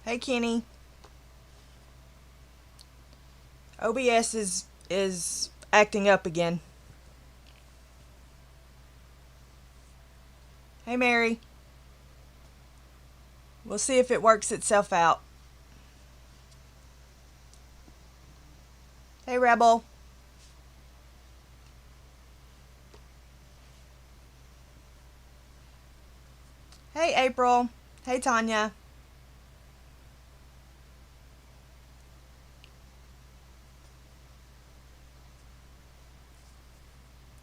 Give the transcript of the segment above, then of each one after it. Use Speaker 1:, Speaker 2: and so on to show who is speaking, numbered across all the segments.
Speaker 1: Hey, Kenny. OBS is acting up again. Hey, Mary. We'll see if it works itself out. Hey, Rebel. Hey, April. Hey, Tanya.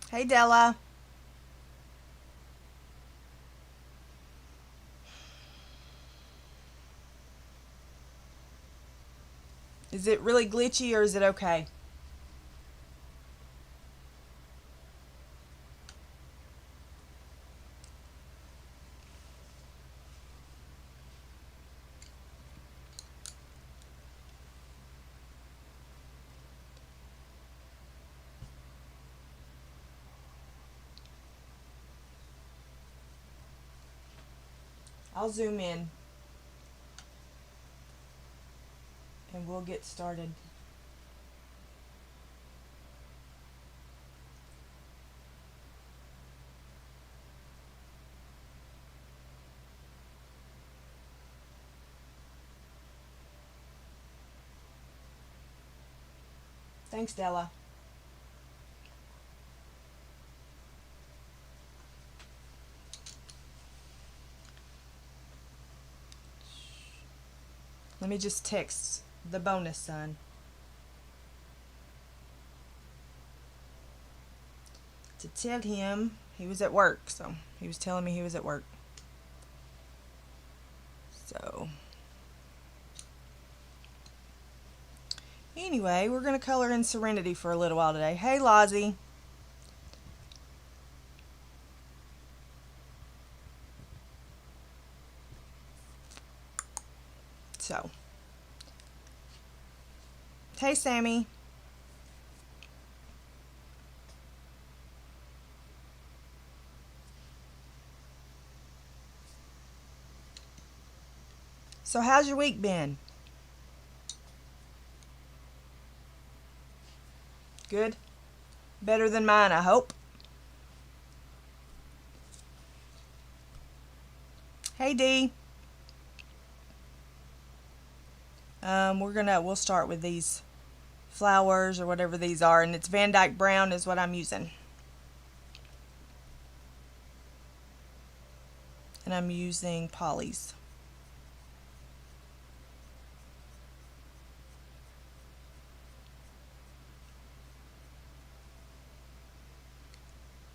Speaker 1: Hey, Della. Is it really glitchy or is it okay? I'll zoom in and we'll get started. Thanks, Della. Let me just text the bonus son to tell him he was at work. So he was telling me he was at work. So anyway, we're going to color in Serenity for a little while today. Hey, Lozzie. So, hey, Sammie. So, how's your week been? Good? Better than mine, I hope. Hey, Dee. We'll start with these flowers or whatever these are, and it's Van Dyke Brown is what I'm using. And I'm using Polly's.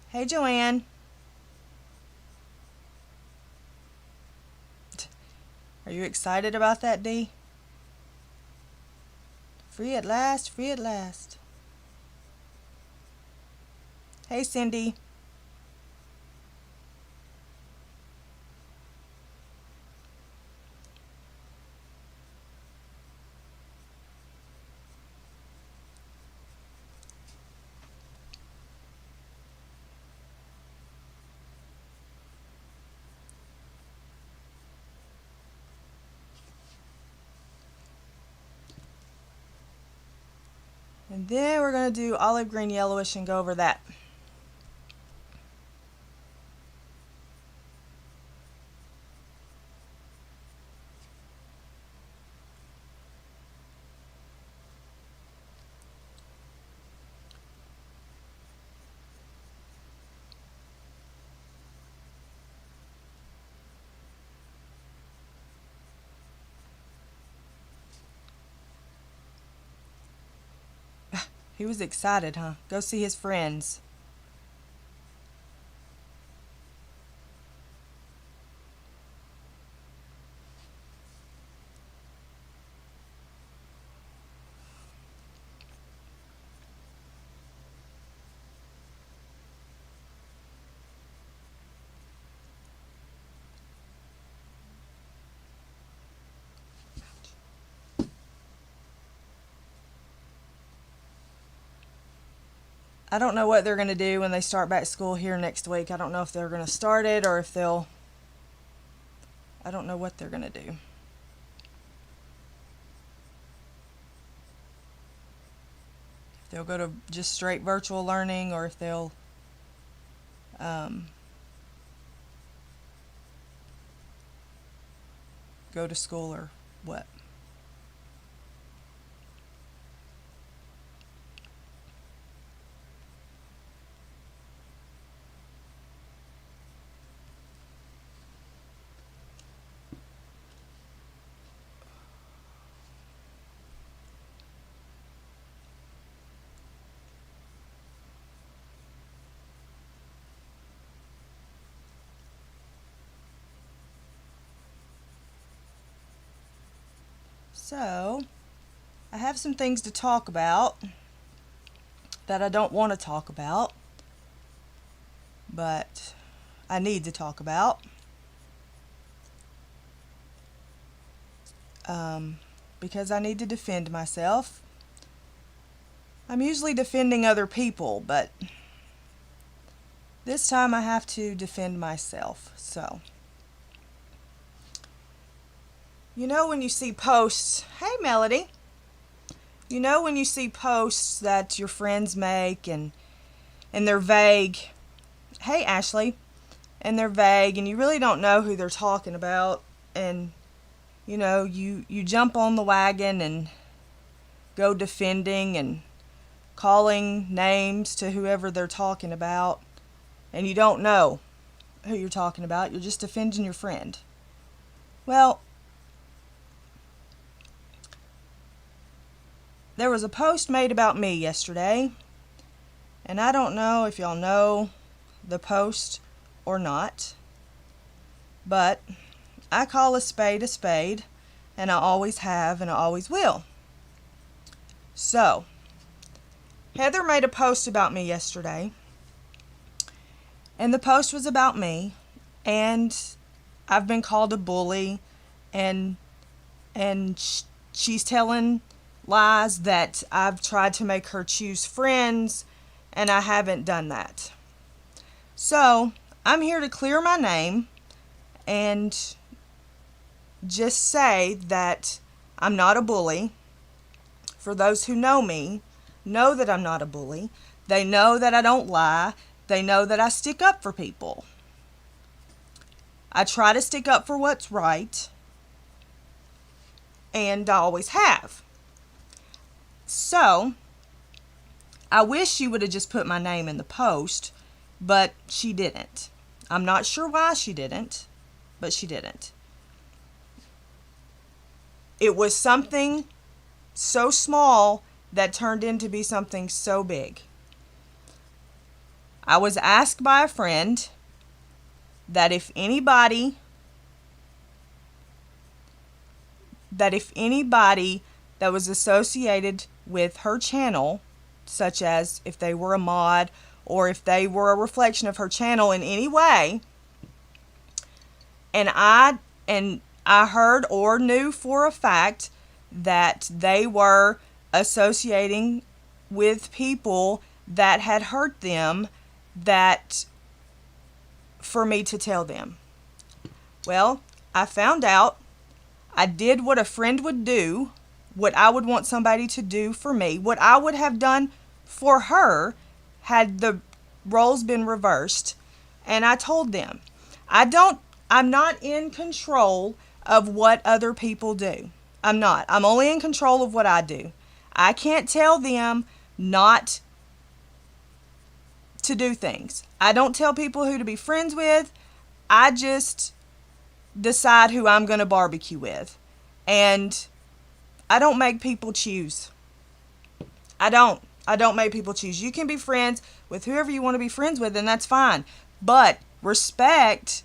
Speaker 1: Hey, Joanne. Are you excited about that, Dee? Free at last, free at last. Hey, Cindy. And then we're going to do olive green yellowish and go over that. He was excited, huh? Go see his friends. I don't know what they're going to do when they start back school here next week. I don't know if they're going to start it or if they'll... I don't know what they're going to do. if they'll go to just straight virtual learning, or if they'll go to school or what. So, I have some things to talk about that I don't want to talk about, but I need to talk about. Because I need to defend myself. I'm usually defending other people, but this time I have to defend myself. So, you know when you see posts, hey Melody, you know when you see posts that your friends make and they're vague, hey Ashley, and they're vague and you really don't know who they're talking about, and you know, you jump on the wagon and go defending and calling names to whoever they're talking about, and you don't know who you're talking about, you're just defending your friend. Well, there was a post made about me yesterday, and I don't know if y'all know the post or not, but I call a spade, and I always have, and I always will. So, Heather made a post about me yesterday, and the post was about me, and I've been called a bully, and she's telling lies that I've tried to make her choose friends, and I haven't done that. So, I'm here to clear my name and just say that I'm not a bully. For those who know me, know that I'm not a bully. They know that I don't lie. They know that I stick up for people. I try to stick up for what's right, and I always have. So, I wish she would have just put my name in the post, but she didn't. I'm not sure why she didn't, but she didn't. It was something so small that turned into be something so big. I was asked by a friend that if anybody that was associated with her channel, such as if they were a mod or if they were a reflection of her channel in any way, and I heard or knew for a fact that they were associating with people that had hurt them, that for me to tell them. Well, I found out. I did what a friend would do, what I would want somebody to do for me, what I would have done for her had the roles been reversed, and I told them. I'm not in control of what other people do. I'm not. I'm only in control of what I do. I can't tell them not to do things. I don't tell people who to be friends with. I just decide who I'm going to barbecue with. And I don't make people choose. I don't make people choose. You can be friends with whoever you want to be friends with, and that's fine. But respect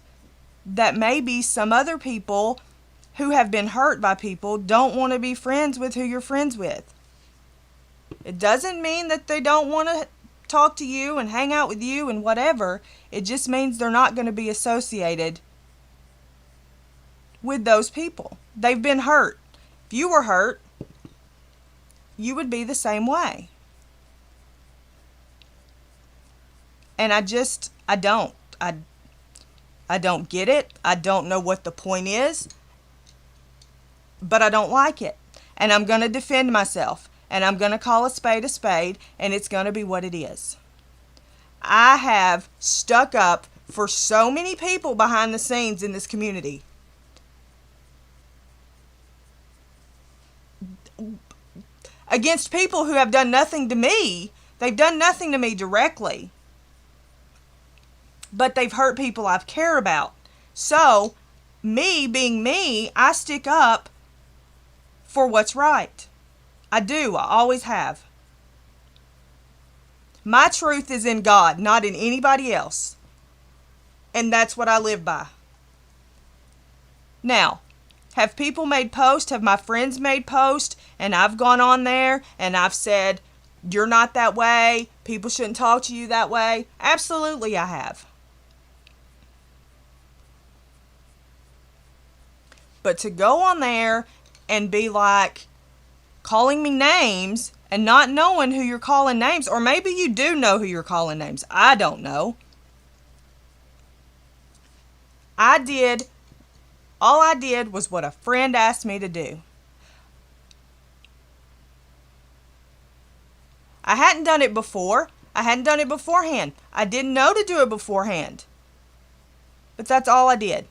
Speaker 1: that maybe some other people who have been hurt by people don't want to be friends with who you're friends with. It doesn't mean that they don't want to talk to you and hang out with you and whatever. It just means they're not going to be associated with those people. They've been hurt. If you were hurt, you would be the same way. And I don't get it. I don't know what the point is, but I don't like it. And I'm going to defend myself. and I'm going to call a spade, and it's going to be what it is. I have stuck up for so many people behind the scenes in this community. Against people who have done nothing to me. They've done nothing to me directly. But they've hurt people I care about. So, me being me, I stick up for what's right. I do. I always have. My truth is in God, not in anybody else. And that's what I live by. Now, have people made posts? Have my friends made posts? And I've gone on there and I've said, you're not that way. People shouldn't talk to you that way. Absolutely, I have. But to go on there and be like calling me names and not knowing who you're calling names, or maybe you do know who you're calling names. I don't know. All I did was what a friend asked me to do. I hadn't done it before. I hadn't done it beforehand. I didn't know to do it beforehand. But that's all I did.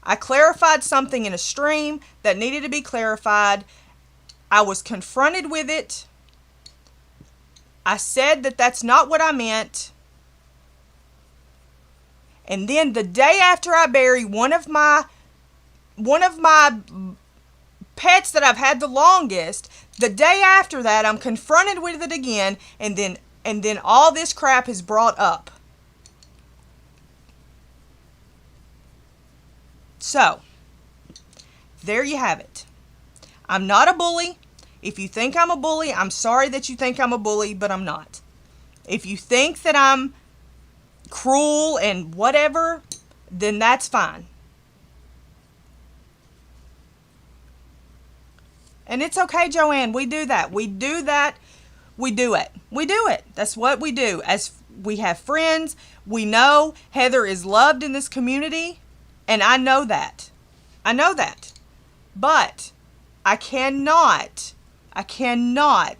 Speaker 1: I clarified something in a stream that needed to be clarified. I was confronted with it. I said that that's not what I meant. And then the day after I bury one of my pets that I've had the longest, the day after that I'm confronted with it again, and then all this crap is brought up. So, there you have it. I'm not a bully. If you think I'm a bully, I'm sorry that you think I'm a bully, but I'm not. If you think that I'm cruel and whatever, then that's fine. And it's okay, Joanne. We do that. We do that. We do it. We do it. That's what we do. As we have friends, we know Heather is loved in this community, and I know that. I know that. But I cannot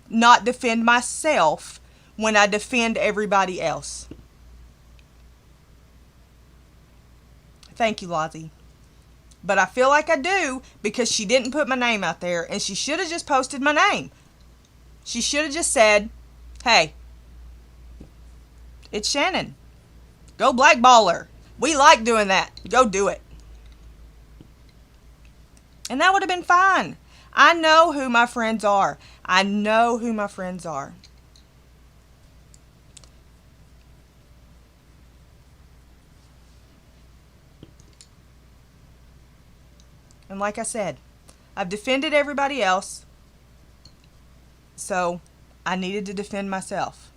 Speaker 1: not defend myself when I defend everybody else. Thank you, Lozzie. But I feel like I do because she didn't put my name out there, and she should have just posted my name. She should have just said, hey, it's Shannon. Go blackball her. We like doing that. Go do it. And that would have been fine. I know who my friends are. I know who my friends are. And like I said, I've defended everybody else, so I needed to defend myself.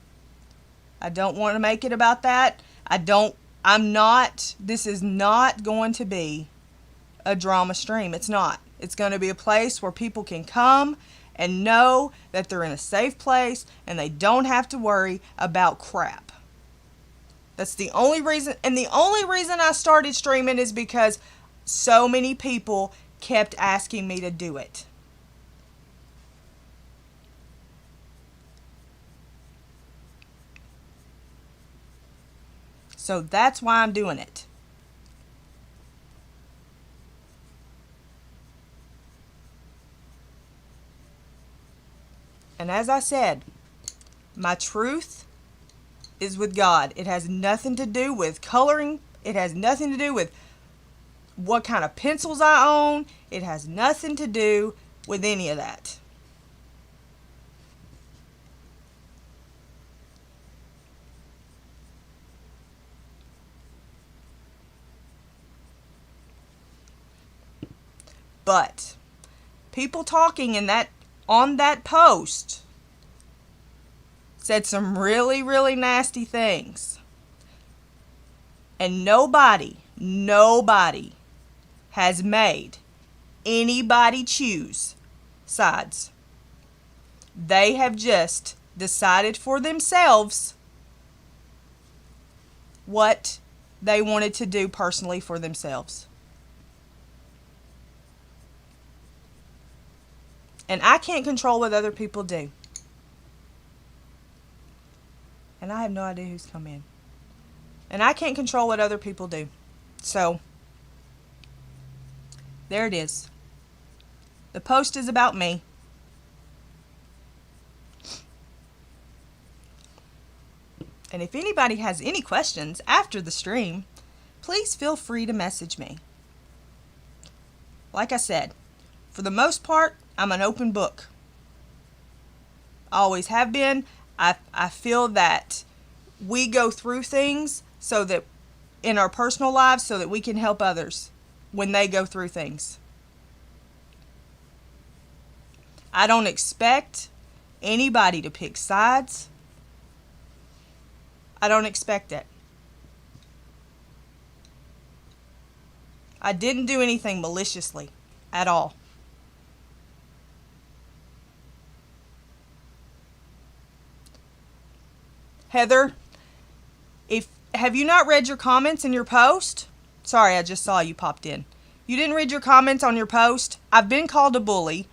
Speaker 1: I don't want to make it about that. This is not going to be a drama stream. It's not. It's going to be a place where people can come and know that they're in a safe place and they don't have to worry about crap. That's the only reason. And the only reason I started streaming is because so many people kept asking me to do it. So that's why I'm doing it. And as I said, my truth is with God. It has nothing to do with coloring. It has nothing to do with what kind of pencils I own. It has nothing to do with any of that. But people talking on that post said some really, really nasty things. And nobody has made anybody choose sides. They have just decided for themselves what they wanted to do personally for themselves. And I can't control what other people do. And I have no idea who's come in. And I can't control what other people do. So, there it is. The post is about me. And if anybody has any questions after the stream, please feel free to message me. Like I said, for the most part, I'm an open book. I always have been. I feel that we go through things so that in our personal lives so that we can help others when they go through things. I don't expect anybody to pick sides. I don't expect it. I didn't do anything maliciously at all. Heather, have you not read your comments in your post? Sorry, I just saw you popped in. You didn't read your comments on your post? I've been called a bully,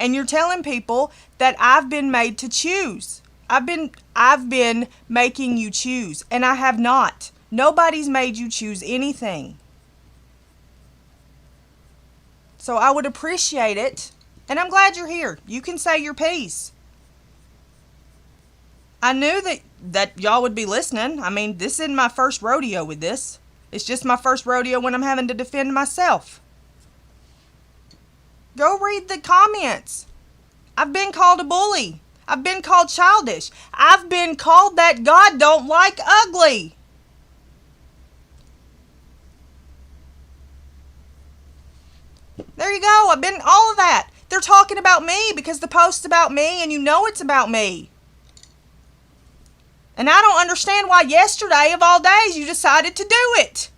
Speaker 1: and you're telling people that I've been made to choose. I've been making you choose, and I have not. Nobody's made you choose anything. So I would appreciate it, and I'm glad you're here. You can say your piece. I knew that y'all would be listening. I mean, this isn't my first rodeo with this. It's just my first rodeo when I'm having to defend myself. Go read the comments. I've been called a bully. I've been called childish. I've been called that God don't like ugly. There you go. I've been all of that. They're talking about me because the post's about me and you know it's about me. And I don't understand why yesterday of all days you decided to do it.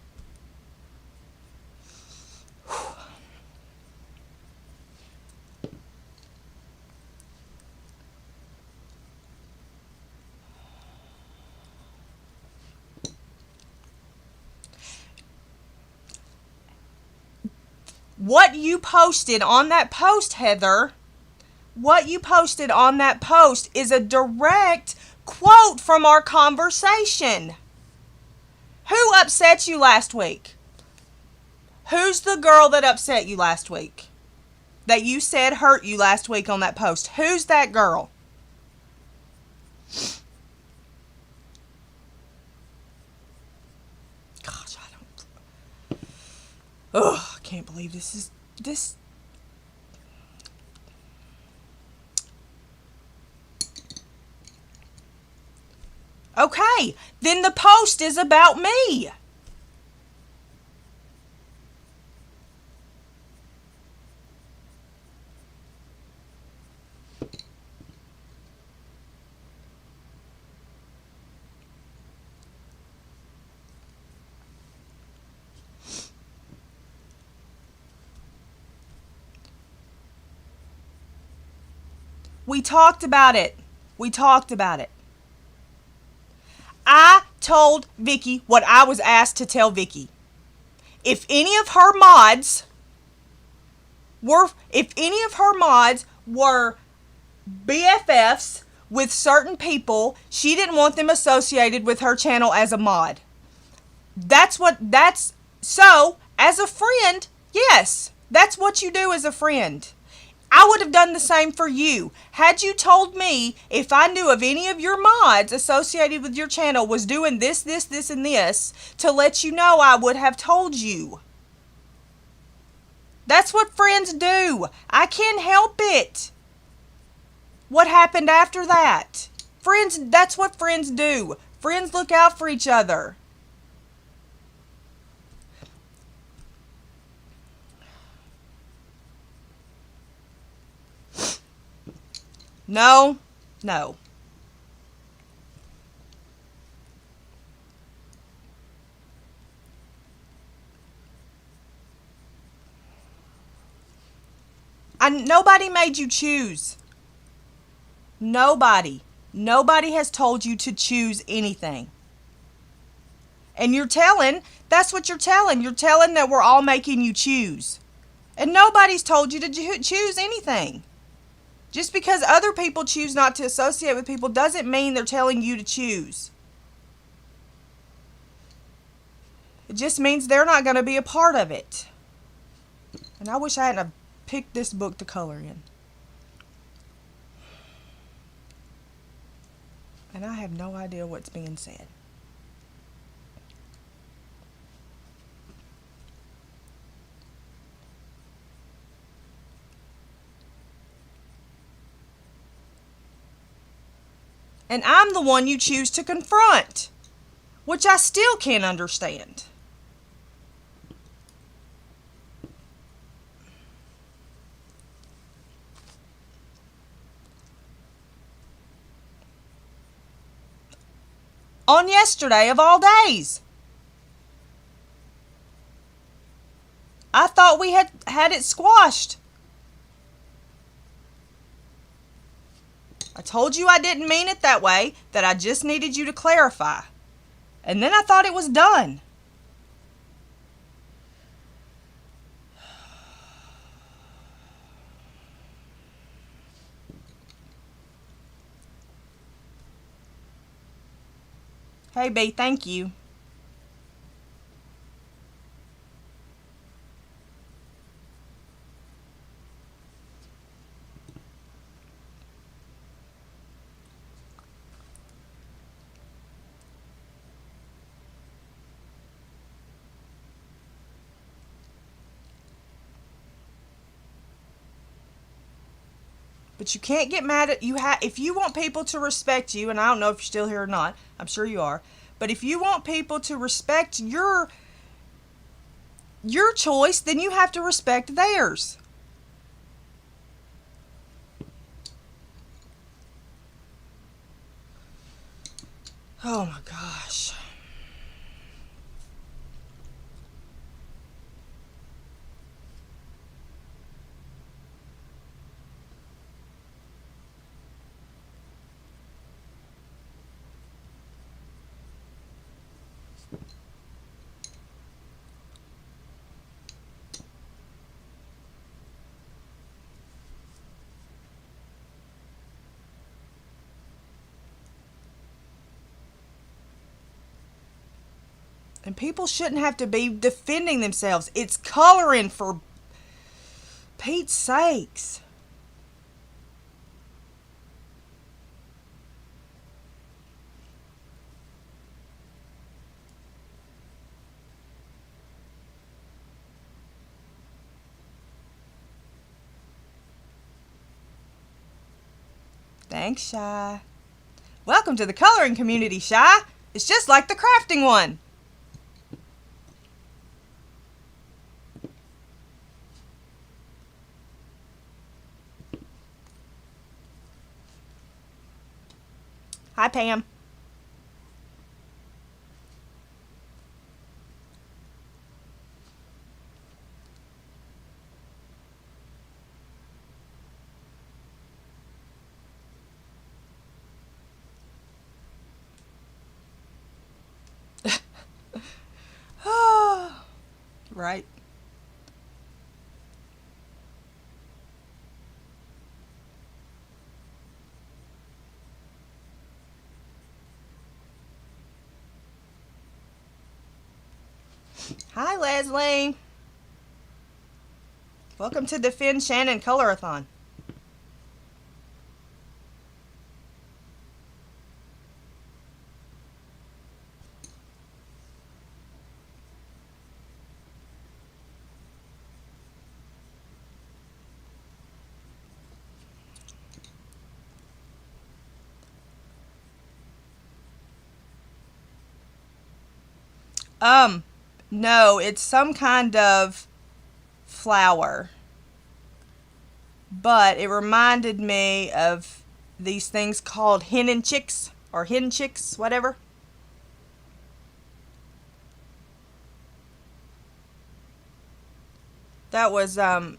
Speaker 1: What you posted on that post, Heather, what you posted on that post is a direct quote from our conversation. Who upset you last week? Who's the girl that upset you last week? That you said hurt you last week on that post? Who's that girl? Gosh, I don't... Ugh, I can't believe this. Okay, then the post is about me. We talked about it. I told Vicky what I was asked to tell Vicky. If any of her mods were BFFs with certain people, she didn't want them associated with her channel as a mod. So, as a friend, yes, that's what you do as a friend. I would have done the same for you. Had you told me if I knew of any of your mods associated with your channel was doing this, and this, to let you know, I would have told you. That's what friends do. I can't help it. What happened after that? Friends, that's what friends do. Friends look out for each other. No. Nobody made you choose. Nobody has told you to choose anything. And that's what you're telling. You're telling that we're all making you choose. And nobody's told you to choose anything. Just because other people choose not to associate with people doesn't mean they're telling you to choose. It just means they're not going to be a part of it. And I wish I hadn't picked this book to color in. And I have no idea what's being said. And I'm the one you choose to confront, which I still can't understand. On yesterday of all days. I thought we had it squashed. I told you I didn't mean it that way, that I just needed you to clarify. And then I thought it was done. Hey, B, thank you. But you can't get mad at if you want people to respect you, and I don't know if you're still here or not. I'm sure you are. But if you want people to respect your choice, then you have to respect theirs. Oh my gosh. And people shouldn't have to be defending themselves. It's coloring, for Pete's sakes. Thanks, Shy. Welcome to the coloring community, Shy. It's just like the crafting one. Hi, Pam. Right. Hi, Leslie. Welcome to the Finn Shannon Colorathon. No, it's some kind of flower. But it reminded me of these things called hen and chicks, or hen chicks, whatever. That was, I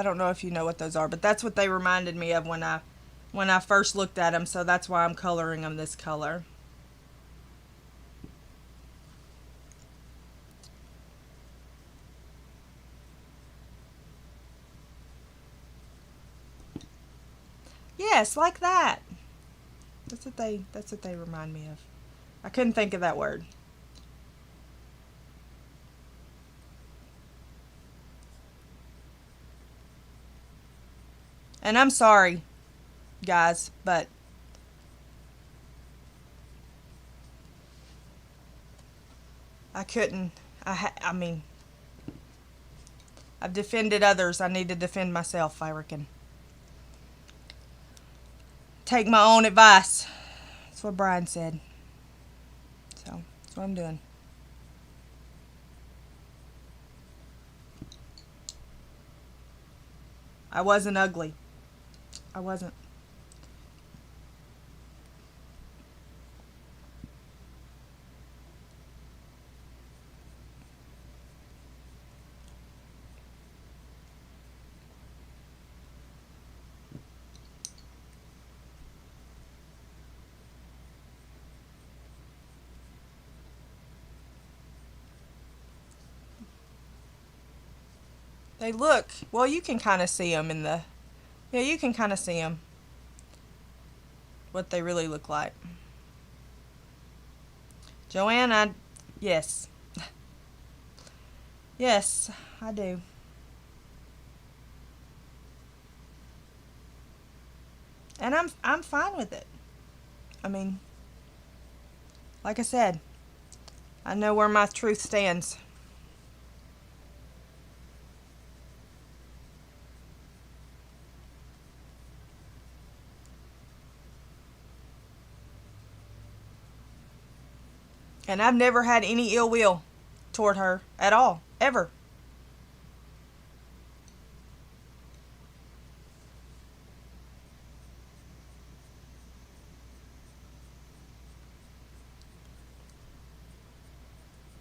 Speaker 1: don't know if you know what those are, but that's what they reminded me of when I first looked at them, so that's why I'm coloring them this color. Yes, like that. That's what they remind me of. I couldn't think of that word. And I'm sorry, guys, but I couldn't. I mean, I've defended others. I need to defend myself, I reckon. Take my own advice. That's what Brian said. So, that's what I'm doing. I wasn't ugly. I wasn't. They look, well, you can kind of see them in the, yeah, you can kind of see them, what they really look like. Joanne, yes. Yes, I do. And I'm fine with it. I mean, like I said, I know where my truth stands. And I've never had any ill will toward her at all, ever.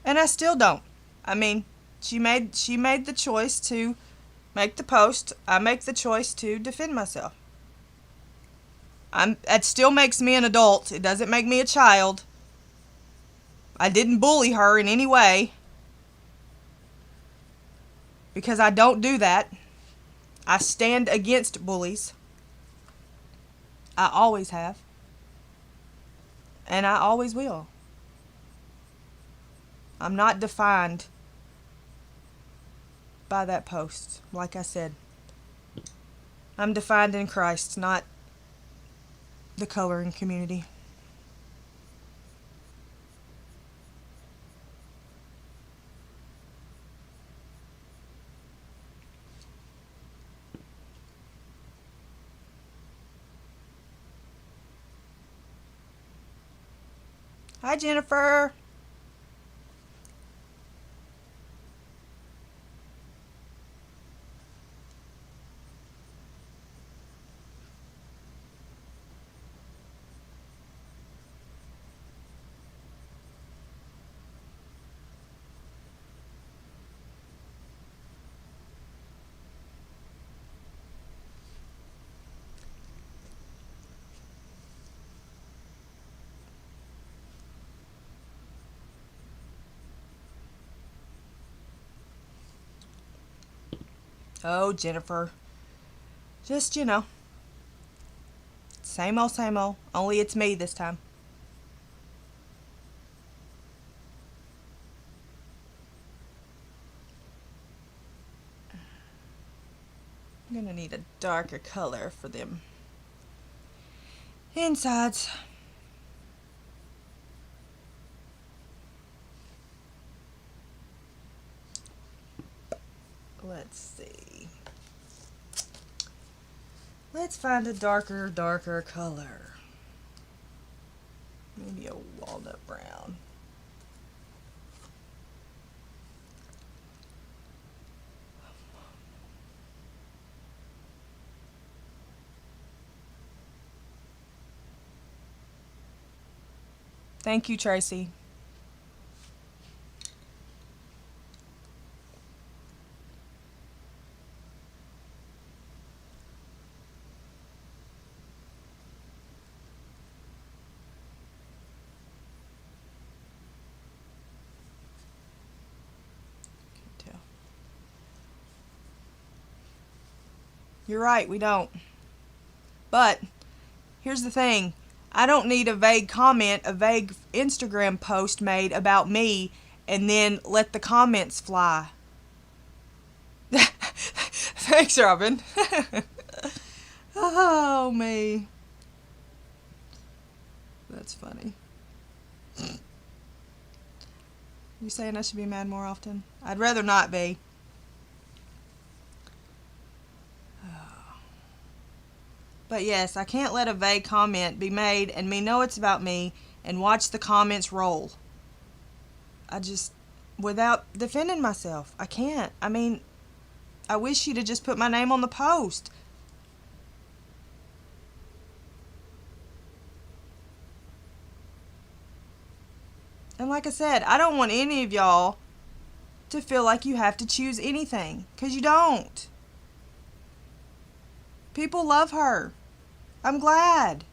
Speaker 1: And I still don't. I mean, she made the choice to make the post. I make the choice to defend myself. That still makes me an adult. It doesn't make me a child. I didn't bully her in any way because I don't do that. I stand against bullies. I always have. And I always will. I'm not defined by that post. Like I said, I'm defined in Christ, not the coloring community. Hi, Jennifer. Oh, Jennifer. Just, same old. Only it's me this time. I'm gonna need a darker color for them insides. Let's see. Let's find a darker color. Maybe a walnut brown. Thank you, Tracy. You're right, we don't. But here's the thing. I don't need a vague comment, a vague Instagram post made about me, and then let the comments fly. Thanks, Robin. Oh, me. That's funny. You saying I should be mad more often? I'd rather not be. But yes, I can't let a vague comment be made and me know it's about me and watch the comments roll. I just, without defending myself, I can't. I mean, I wish she'd have just put my name on the post. And like I said, I don't want any of y'all to feel like you have to choose anything, because you don't. People love her. I'm glad.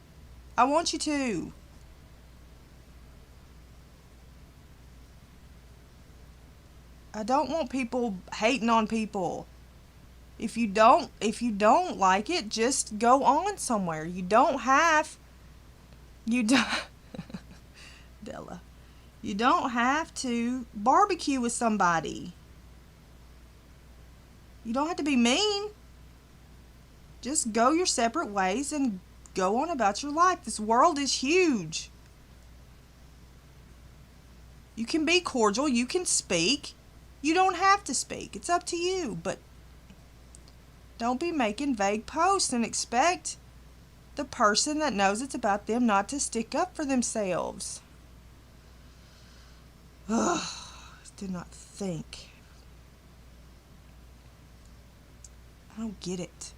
Speaker 1: I want you to. I don't want people hating on people. If you don't like it, just go on somewhere. You don't have you don't Della. You don't have to barbecue with somebody. You don't have to be mean. Just go your separate ways and go on about your life. This world is huge. You can be cordial, you can speak. You don't have to speak. It's up to you, but don't be making vague posts and expect the person that knows it's about them not to stick up for themselves. Ugh, did not think. I don't get it.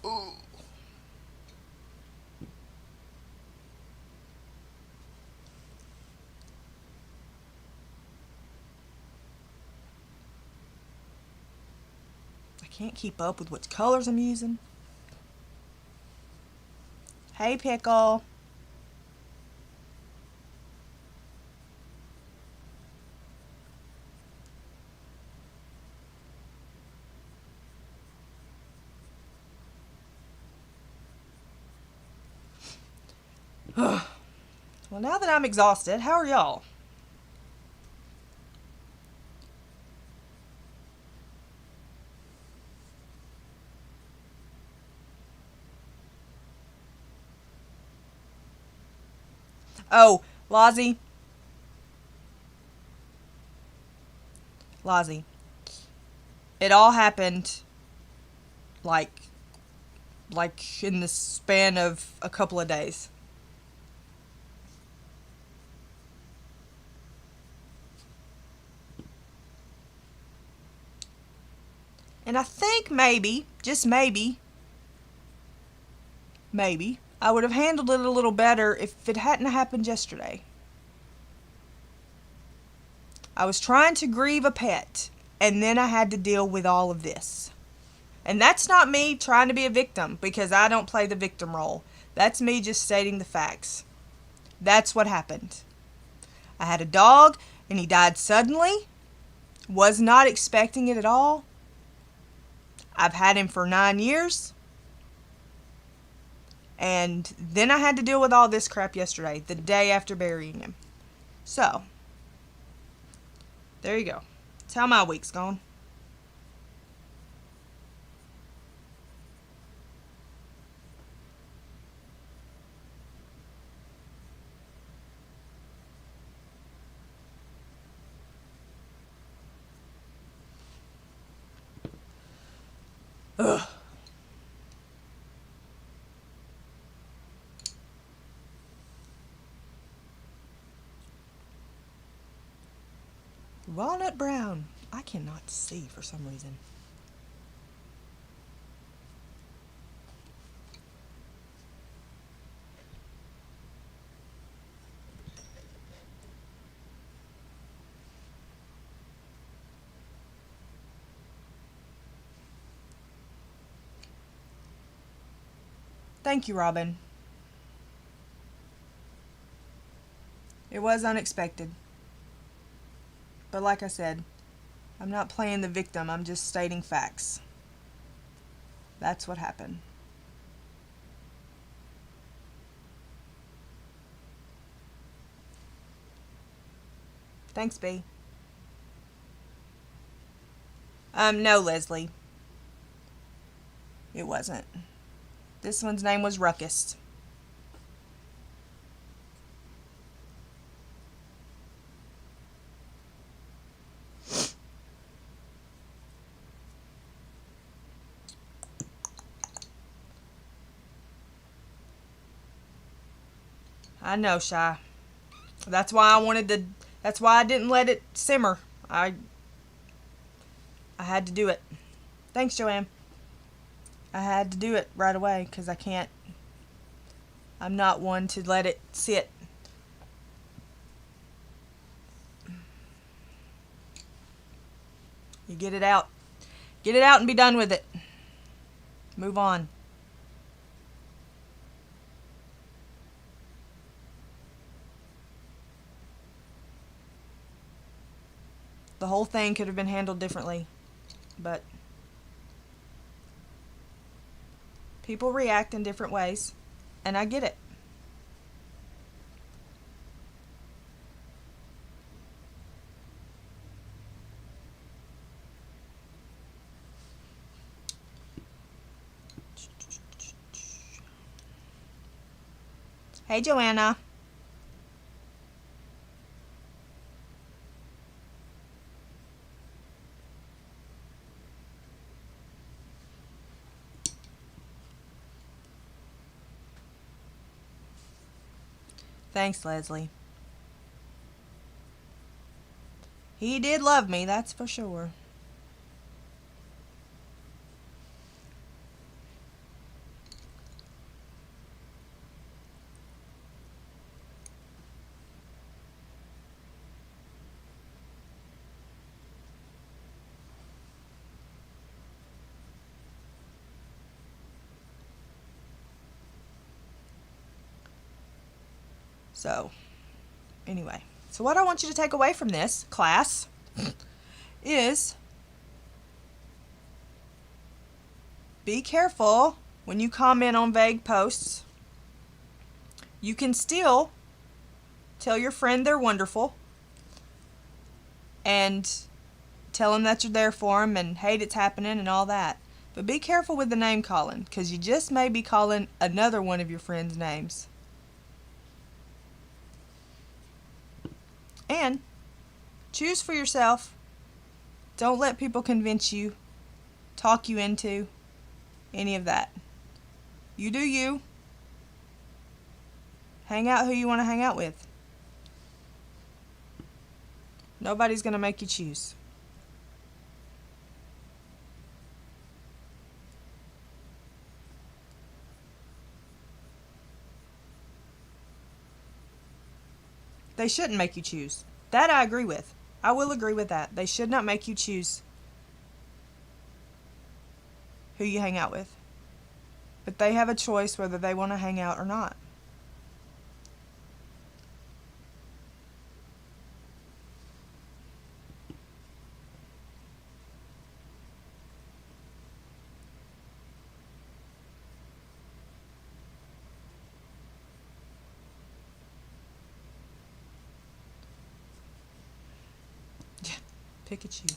Speaker 1: Ooh. I can't keep up with what colors I'm using. Hey, Pickle. Well, now that I'm exhausted, how are y'all? Oh, Lozzie. Lozzie. It all happened like in the span of a couple of days. And I think maybe, just maybe, I would have handled it a little better if it hadn't happened yesterday. I was trying to grieve a pet, and then I had to deal with all of this. And that's not me trying to be a victim, because I don't play the victim role. That's me just stating the facts. That's what happened. I had a dog, and he died suddenly. Was not expecting it at all. I've had him for 9 years. And then I had to deal with all this crap yesterday, the day after burying him. So, there you go. That's how my week's gone. Ugh. Walnut brown. I cannot see for some reason. Thank you, Robin. It was unexpected. But like I said, I'm not playing the victim, I'm just stating facts. That's what happened. Thanks, B. No, Leslie. It wasn't. This one's name was Ruckus. I know, Shy. That's why that's why I didn't let it simmer. I had to do it. Thanks, Joanne. I had to do it right away because I'm not one to let it sit. You get it out. Get it out and be done with it. Move on. The whole thing could have been handled differently, but people react in different ways, and I get it. Hey, Joanna. Thanks, Leslie. He did love me, that's for sure. So, anyway. So what I want you to take away from this, class, is be careful when you comment on vague posts. You can still tell your friend they're wonderful and tell them that you're there for them and hate it's happening and all that. But be careful with the name calling, because you just may be calling another one of your friends' names. And choose for yourself. Don't let people convince you, talk you into any of that. You do you. Hang out who you want to hang out with. Nobody's going to make you choose. They shouldn't make you choose. That I agree with. I will agree with that. They should not make you choose who you hang out with. But they have a choice whether they want to hang out or not. Pikachu.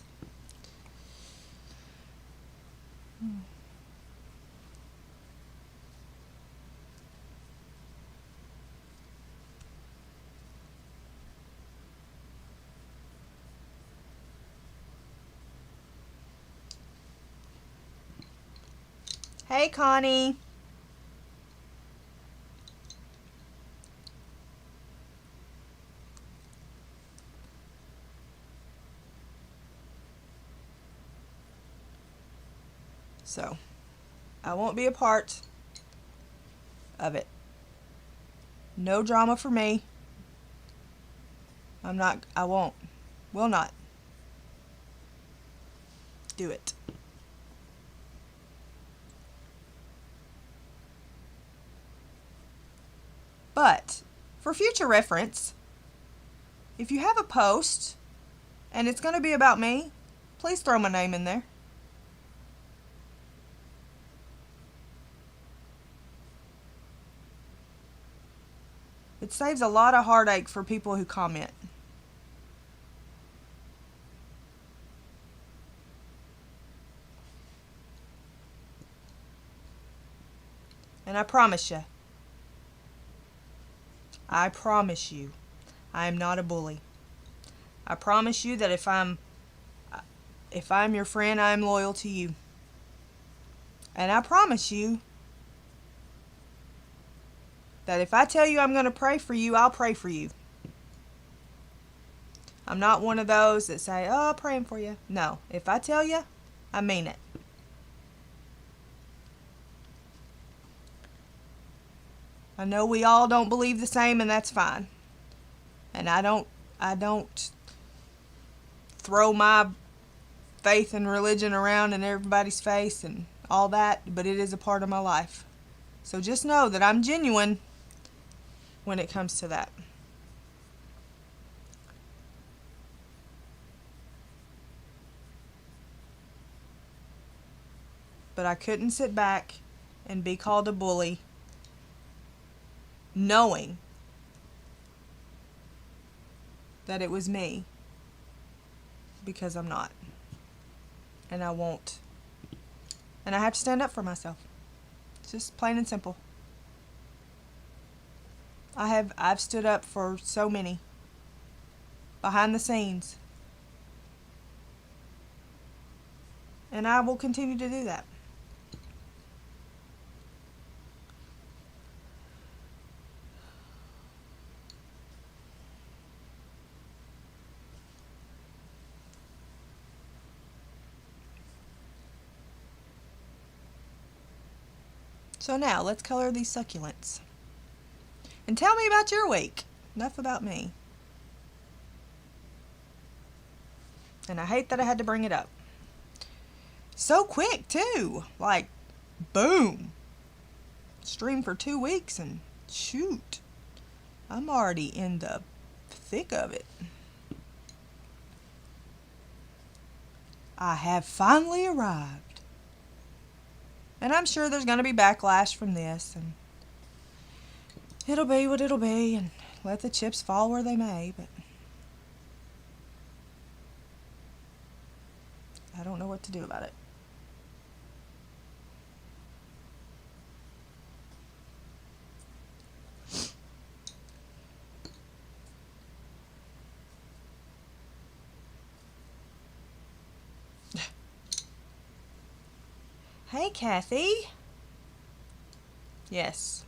Speaker 1: Hey, Connie. So, I won't be a part of it. No drama for me. I won't. Will not do it. But for future reference, if you have a post and it's going to be about me, please throw my name in there. It saves a lot of heartache for people who comment. And I promise you, I am not a bully. I promise you that if I'm your friend, I am loyal to you. And I promise you that if I tell you I'm going to pray for you, I'll pray for you. I'm not one of those that say, oh, I'm praying for you. No, if I tell you, I mean it. I know we all don't believe the same, and that's fine. And I don't throw my faith and religion around in everybody's face and all that, but it is a part of my life. So just know that I'm genuine when it comes to that. But I couldn't sit back and be called a bully knowing that it was me, because I'm not. And I won't. And I have to stand up for myself. It's just plain and simple. I've stood up for so many behind the scenes. And I will continue to do that. So now, let's color these succulents. And tell me about your week. Enough about me. And I hate that I had to bring it up. So quick, too. Like, boom. Stream for 2 weeks and shoot. I'm already in the thick of it. I have finally arrived. And I'm sure there's going to be backlash from this, and it'll be what it'll be, and let the chips fall where they may, but I don't know what to do about it. Hey, Kathy. Yes.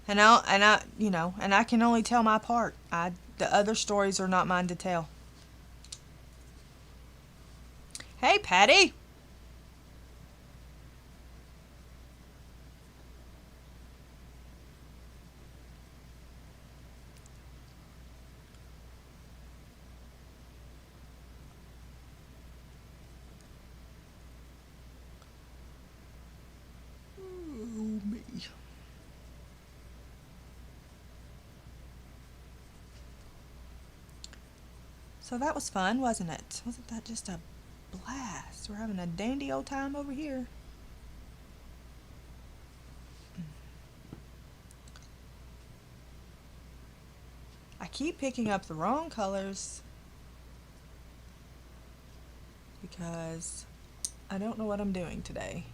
Speaker 1: And I can only tell my part. The other stories are not mine to tell. Hey, Patty. So that was fun, wasn't it? Wasn't that just a blast? We're having a dandy old time over here. I keep picking up the wrong colors because I don't know what I'm doing today.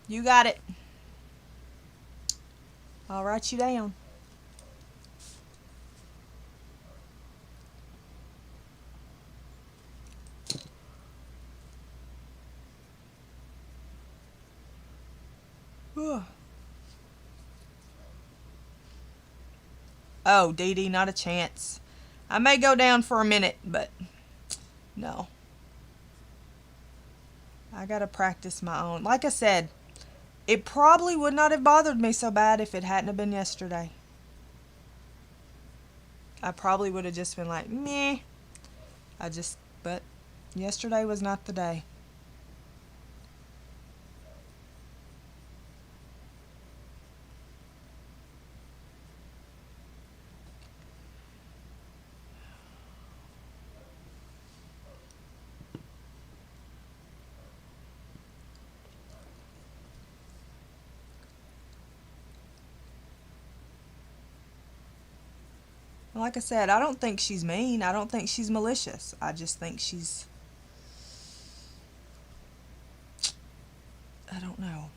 Speaker 1: You got it. I'll write you down. Oh, Dee Dee, not a chance. I may go down for a minute, but no. I gotta practice my own. Like I said, it probably would not have bothered me so bad if it hadn't have been yesterday. I probably would have just been like, meh. But, Yesterday was not the day. Like I said, I don't think she's mean. I don't think she's malicious. I just think she's... I don't know.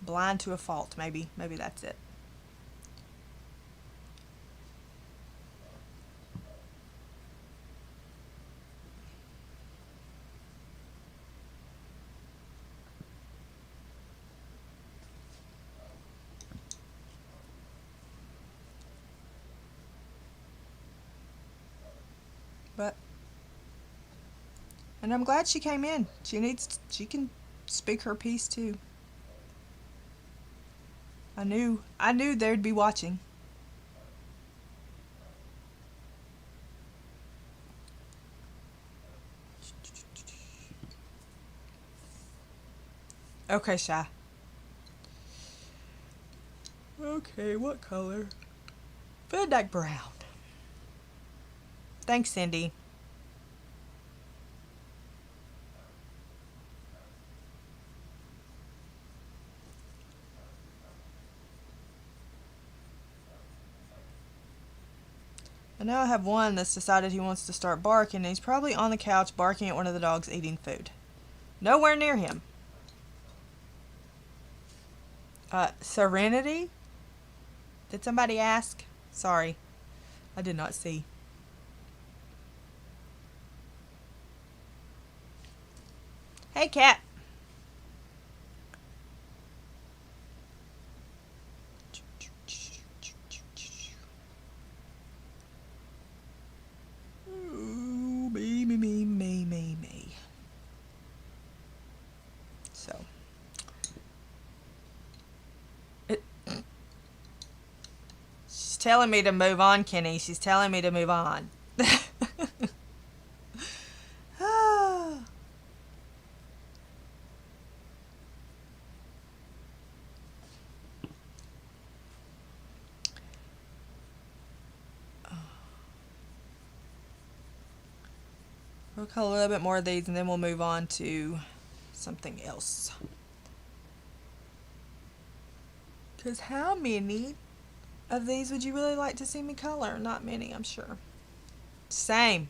Speaker 1: Blind to a fault, maybe. Maybe that's it. But, and I'm glad she came in. She can speak her piece too. I knew they'd be watching. Okay, Shy. Okay, what color? Midnight brown. Thanks, Cindy. And now I have one that's decided he wants to start barking, and he's probably on the couch barking at one of the dogs eating food. Nowhere near him. Serenity? Did somebody ask? Sorry. I did not see. Hey, cat. Ooh, me. So. She's telling me to move on, Kenny. She's telling me to move on. We'll color a little bit more of these, and then we'll move on to something else. Because how many of these would you really like to see me color? Not many, I'm sure. Same.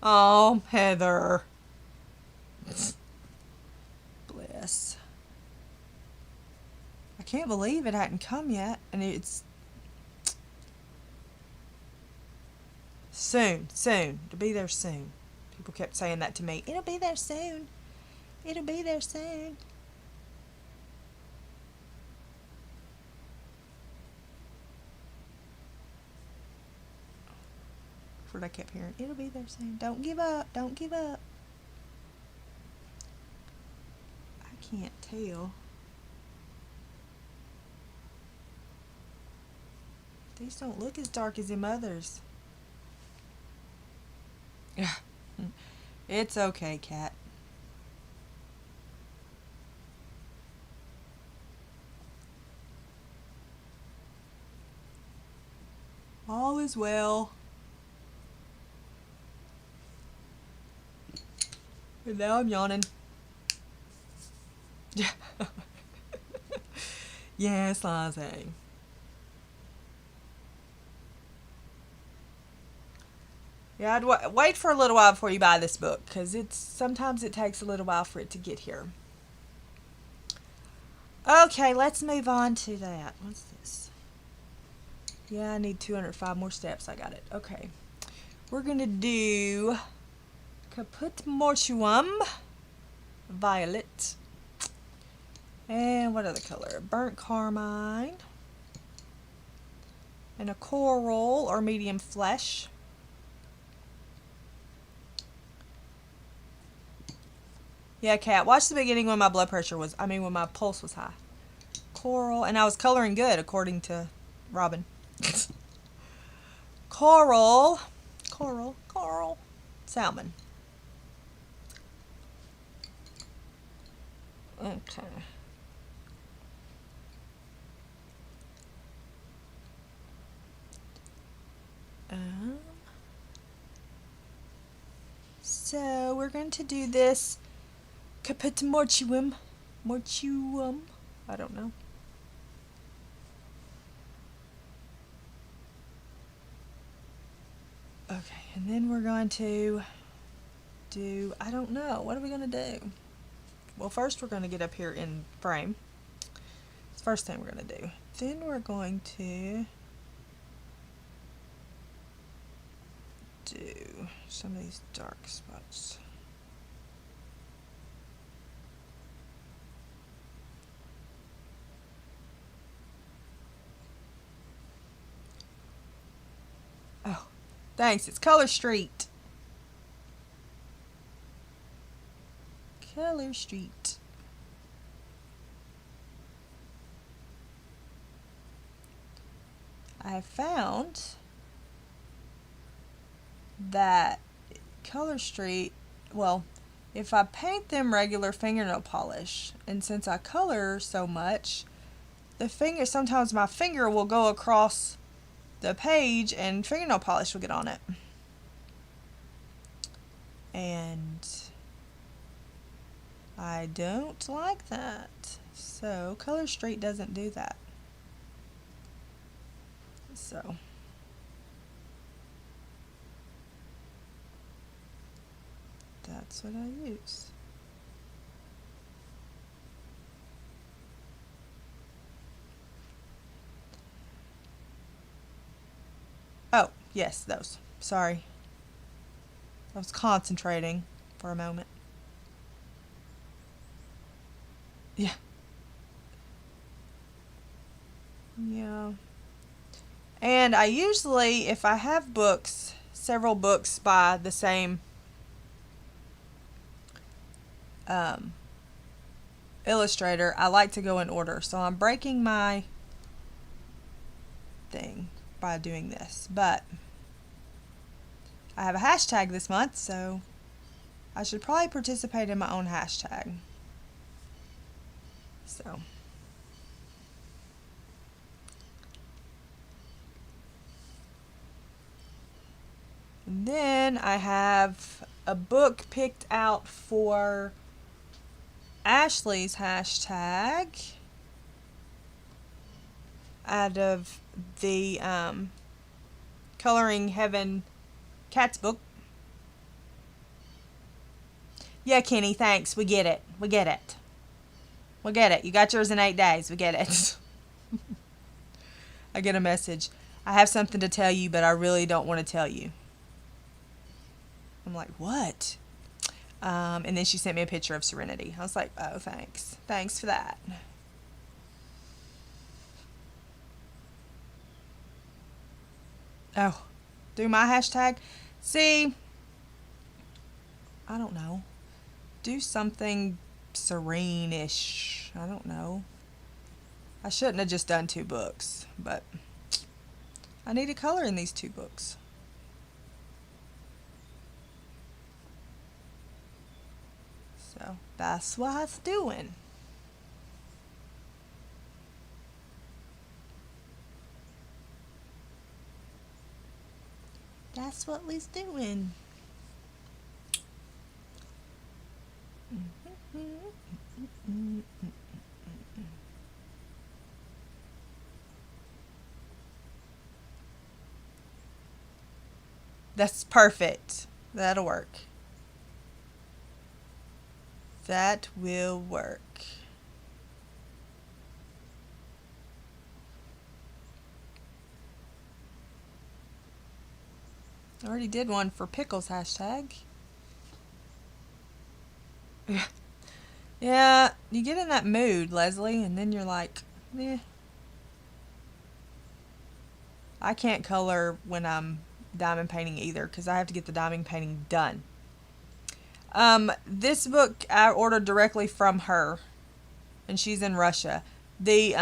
Speaker 1: Oh, Heather. Bless. I can't believe it hadn't come yet, and it's soon. It'll be there soon. People kept saying that to me. It'll be there soon. It'll be there soon. That's what I kept hearing. It'll be there soon. Don't give up. Don't give up. I can't tell. These don't look as dark as them others. It's okay, cat. All is well. And now I'm yawning. Yes, Lizzie. Yeah, I'd wait for a little while before you buy this book, because sometimes it takes a little while for it to get here. Okay, let's move on to that. What's this? Yeah, I need 205 more steps. I got it. Okay. We're going to do Caput Mortuum, Violet, and what other color? Burnt Carmine, and a Coral or Medium Flesh. Yeah, cat, watch the beginning when my blood pressure was, when my pulse was high. Coral, and I was coloring good according to Robin. coral salmon. Okay. So we're going to do this caput mortuum. I don't know. Okay, and then we're going to do, I don't know, what are we going to do? Well, first we're going to get up here in frame. It's the first thing we're going to do. Then we're going to do some of these dark spots. Oh, thanks, it's Color Street. Color Street. I have found that Color Street, well, if I paint them regular fingernail polish, and since I color so much, sometimes my finger will go across the page and fingernail polish will get on it. And I don't like that. So Color Street doesn't do that. So that's what I use. Oh, yes, those. Sorry. I was concentrating for a moment. Yeah. Yeah. And I usually, if I have books, several books by the same illustrator, I like to go in order. So I'm breaking my thing by doing this. But I have a hashtag this month, so I should probably participate in my own hashtag. So and then I have a book picked out for Ashley's hashtag out of the Coloring Heaven Cats book. Yeah, Kenny, thanks. We get it. We get it. We get it. You got yours in 8 days. We get it. I get a message. I have something to tell you, but I really don't want to tell you. I'm like, what? And then she sent me a picture of Serenity. I was like, oh, thanks. Thanks for that. Oh, do my hashtag? See, I don't know. Do something serene-ish. I don't know. I shouldn't have just done 2 books, but I need a color in these 2 books. So that's what I was doing. That's what we's doing. That's perfect. That'll work. That will work. I already did one for pickles hashtag. Yeah, you get in that mood, Leslie, and then you're like, eh. I can't color when I'm diamond painting either because I have to get the diamond painting done. This book I ordered directly from her, and she's in Russia. The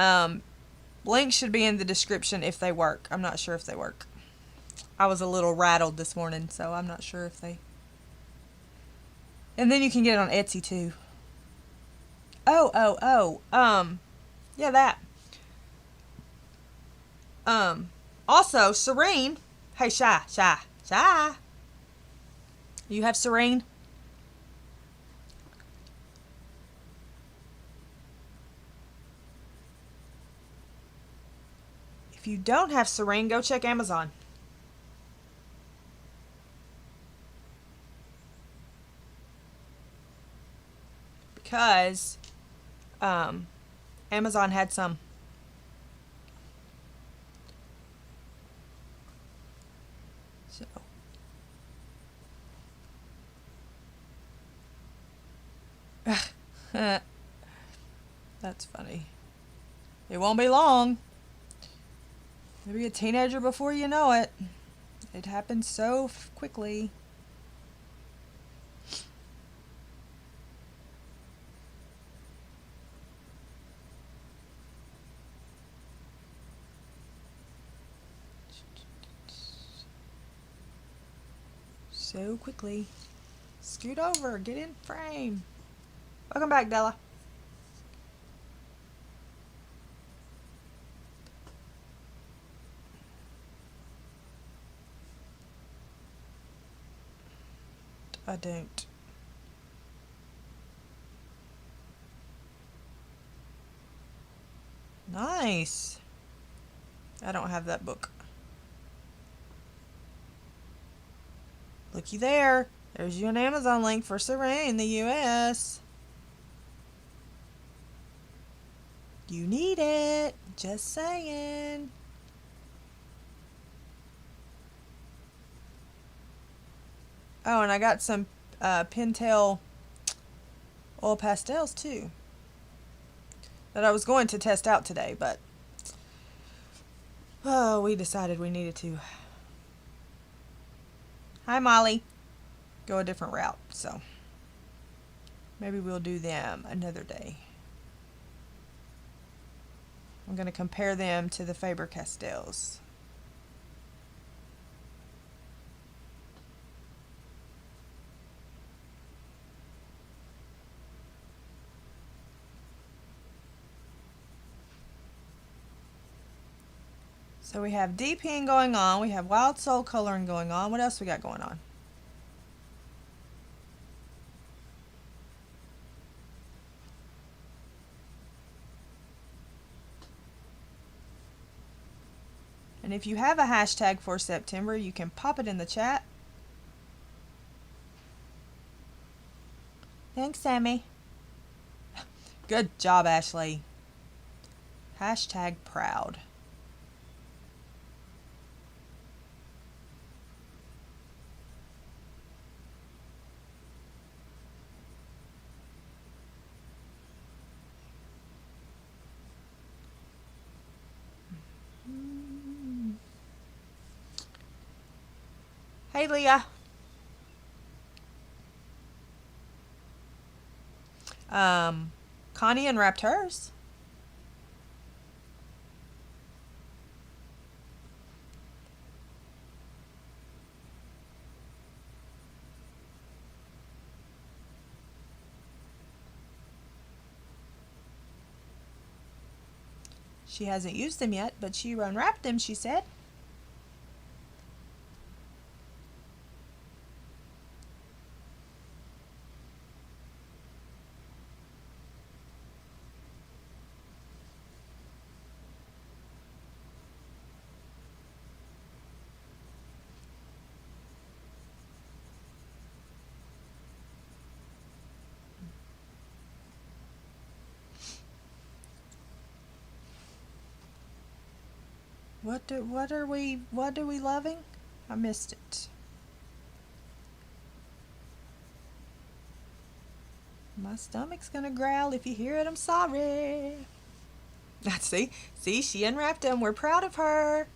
Speaker 1: link should be in the description if they work. I'm not sure if they work. I was a little rattled this morning, so I'm not sure if they... And then you can get it on Etsy too. Oh. Yeah, that. Also, Serene. Hey, Shy. You have Serene? If you don't have Serene, go check Amazon. Because Amazon had some. So. That's funny. It won't be long. You'll be a teenager before you know it. It happens so quickly. So quickly. Scoot over. Get in frame. Welcome back, Della. I don't. Nice. I don't have that book. Looky there. There's you an Amazon link for Serene, the US. You need it. Just saying. Oh, and I got some Pintail oil pastels too that I was going to test out today, but we decided we needed to. Hi, Molly. Go a different route, so maybe we'll do them another day. I'm going to compare them to the Faber-Castells. So we have DPing going on. We have Wild Soul coloring going on. What else we got going on? And if you have a hashtag for September, you can pop it in the chat. Thanks, Sammie. Good job, Ashley. Hashtag proud. Hey, Leah. Connie unwrapped hers. She hasn't used them yet, but she unwrapped them, she said. What are we loving? I missed it. My stomach's gonna growl. If you hear it, I'm sorry. See, she unwrapped them. We're proud of her.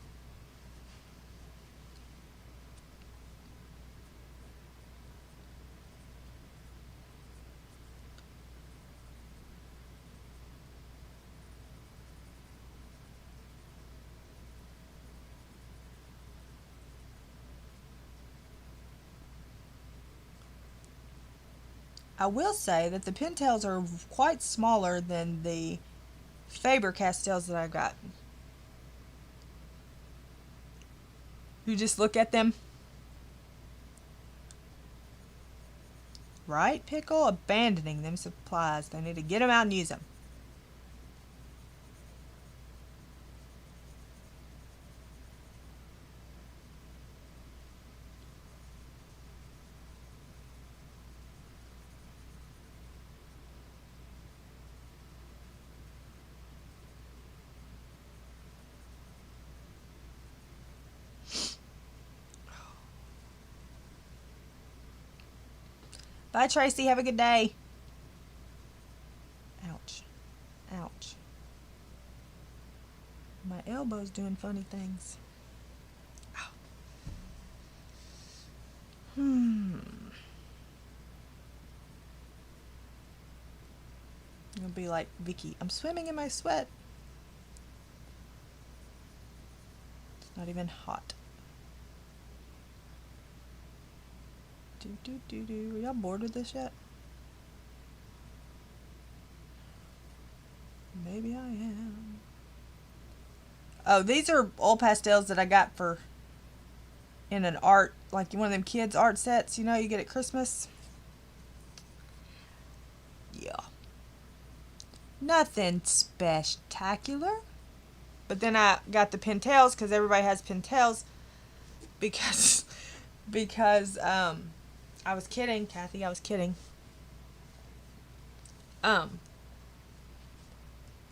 Speaker 1: I will say that the pintails are quite smaller than the Faber-Castells that I got. You just look at them. Right, Pickle? Abandoning them supplies. They need to get them out and use them. Bye, Tracy. Have a good day. Ouch. Ouch. My elbow's doing funny things. Ow. You'll be like, Vicky, I'm swimming in my sweat. It's not even hot. Are y'all bored with this yet? Maybe I am. Oh, these are oil pastels that I got for in an art, like one of them kids art sets, you know, you get at Christmas. Yeah. Nothing spectacular. But then I got the pintails because everybody has pintails because I was kidding, Kathy, I was kidding.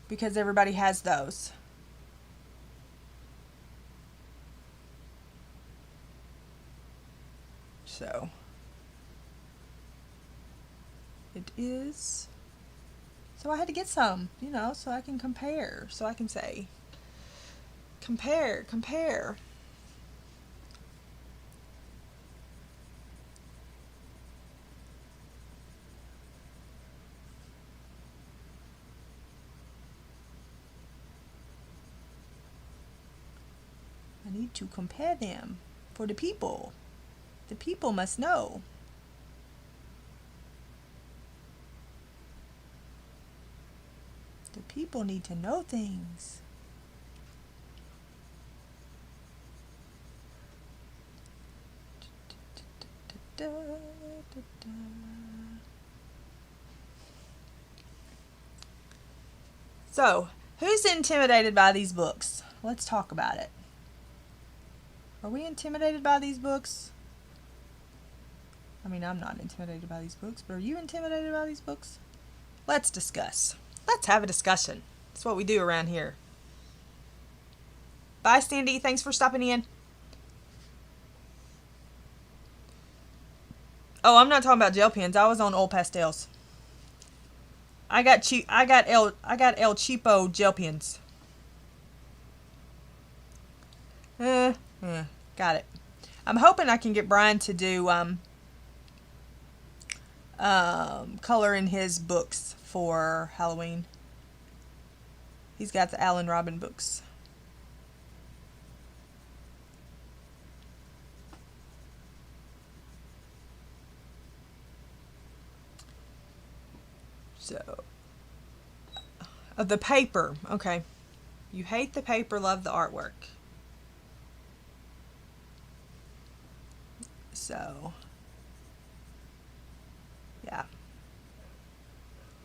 Speaker 1: Because everybody has those. So it is. So I had to get some, you know, so I can compare. So I can say, compare. I need to compare them for the people. The people must know. The people need to know things. So, who's intimidated by these books? Let's talk about it. Are we intimidated by these books? I mean, I'm not intimidated by these books, but are you intimidated by these books? Let's discuss. Let's have a discussion. That's what we do around here. Bye, Sandy. Thanks for stopping in. Oh, I'm not talking about gel pens. I was on old pastels. I got El Cheapo gel pens. Got it. I'm hoping I can get Brian to do color in his books for Halloween. He's got the Alan Robin books. So, the paper. Okay. You hate the paper, love the artwork. So, yeah.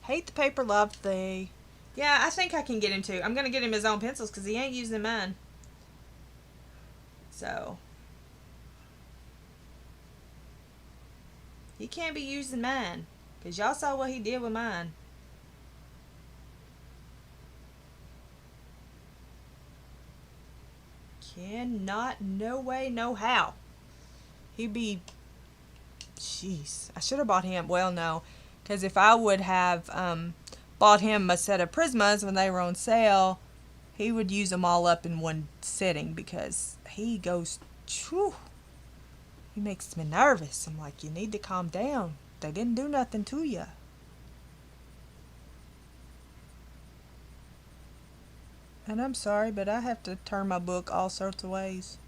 Speaker 1: Hate the paper, love the... Yeah, I think I can get him to. I'm going to get him his own pencils because he ain't using mine. So, he can't be using mine because y'all saw what he did with mine. Cannot, no way, no how. He'd be... Jeez, I should have bought him... Well, no, because if I would have bought him a set of Prismas when they were on sale, he would use them all up in one sitting because he goes... Whew, he makes me nervous. I'm like, you need to calm down. They didn't do nothing to you. And I'm sorry, but I have to turn my book all sorts of ways.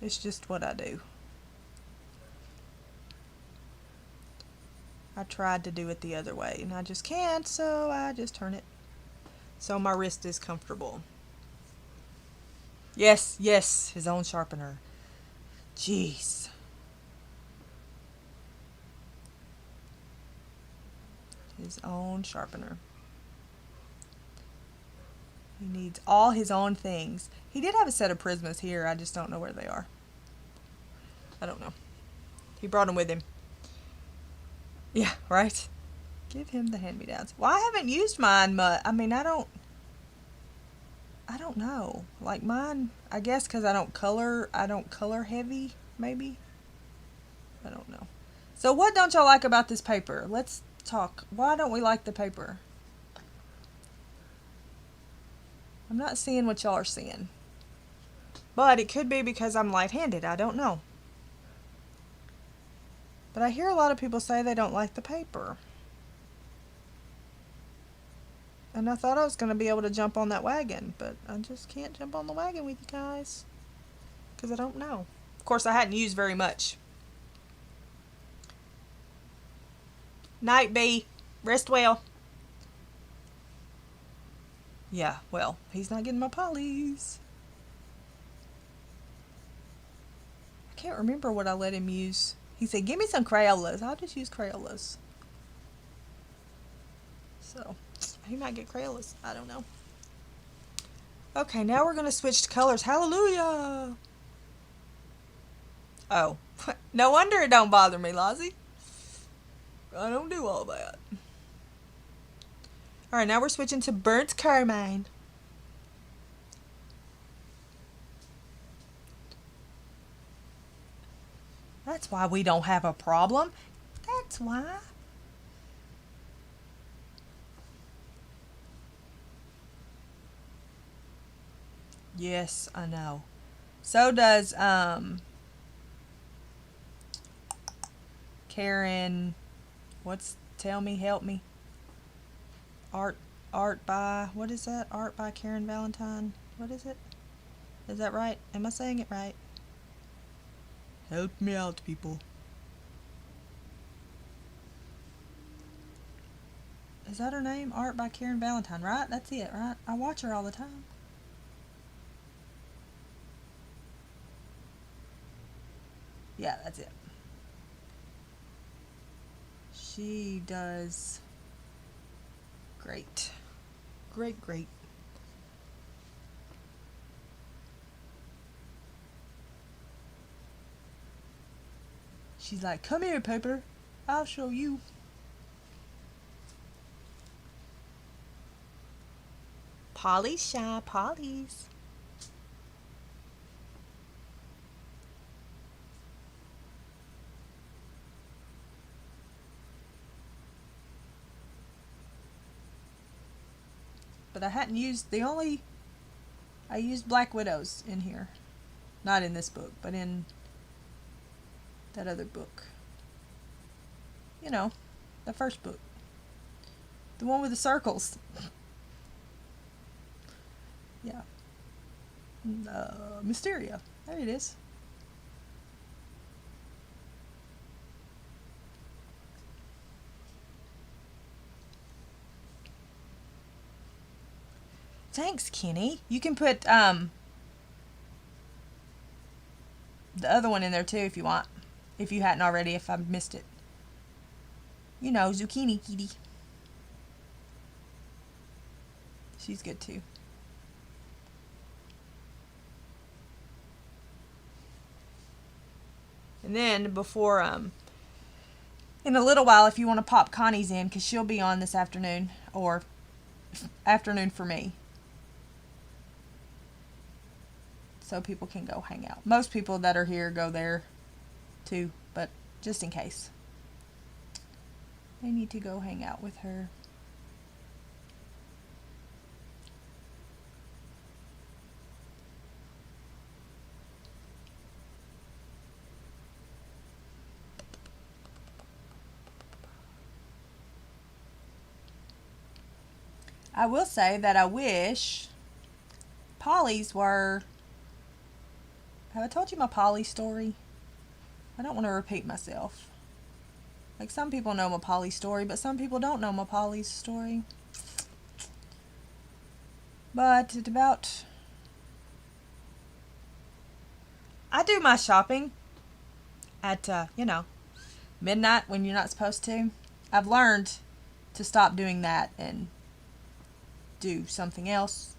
Speaker 1: It's just what I do. I tried to do it the other way and I just can't, so I just turn it so my wrist is comfortable. Yes, yes, his own sharpener. Jeez. His own sharpener. He needs all his own things. He did have a set of Prismas here. I just don't know where they are. I don't know. He brought them with him. Yeah, right? Give him the hand-me-downs. Well, I haven't used mine much. I mean, I don't know. Like mine, I guess because I don't color heavy, maybe. I don't know. So what don't y'all like about this paper? Let's talk. Why don't we like the paper? I'm not seeing what y'all are seeing. But it could be because I'm light-handed. I don't know. But I hear a lot of people say they don't like the paper. And I thought I was going to be able to jump on that wagon, but I just can't jump on the wagon with you guys. Because I don't know. Of course, I hadn't used very much. Night, Bee. Rest well. Yeah, well, he's not getting my polys. I can't remember what I let him use. He said, give me some Crayolas. I'll just use Crayolas. So, he might get Crayolas. I don't know. Okay, now we're going to switch to colors. Hallelujah! Oh, no wonder it don't bother me, Lozzie. I don't do all that. Alright, now we're switching to burnt carmine. That's why we don't have a problem. That's why. Yes, I know. So does Karen, tell me, help me. Art by, what is that? Art by Karen Valentine. What is it? Is that right? Am I saying it right? Help me out, people. Is that her name? Art by Karen Valentine, right? That's it, right? I watch her all the time. Yeah, that's it. She does great. Great, great. She's like, come here, Pepper. I'll show you. Polly's shy, Polly's. But I hadn't used, I used Black Widows in here. Not in this book, but in that other book. You know, the first book. The one with the circles. Yeah. Mysteria. There it is. Thanks, Kenny. You can put the other one in there too if you want. If you hadn't already, if I missed it. You know, Zucchini Kitty. She's good too. And then before, in a little while, if you want to pop Connie's in, because she'll be on this afternoon, or afternoon for me. So people can go hang out. Most people that are here go there too, but just in case. They need to go hang out with her. I will say that I wish Polly's were... Have I told you my Polly story? I don't want to repeat myself. Like, some people know my Polly story, but some people don't know my Polly's story. But at about... I do my shopping at, midnight when you're not supposed to. I've learned to stop doing that and do something else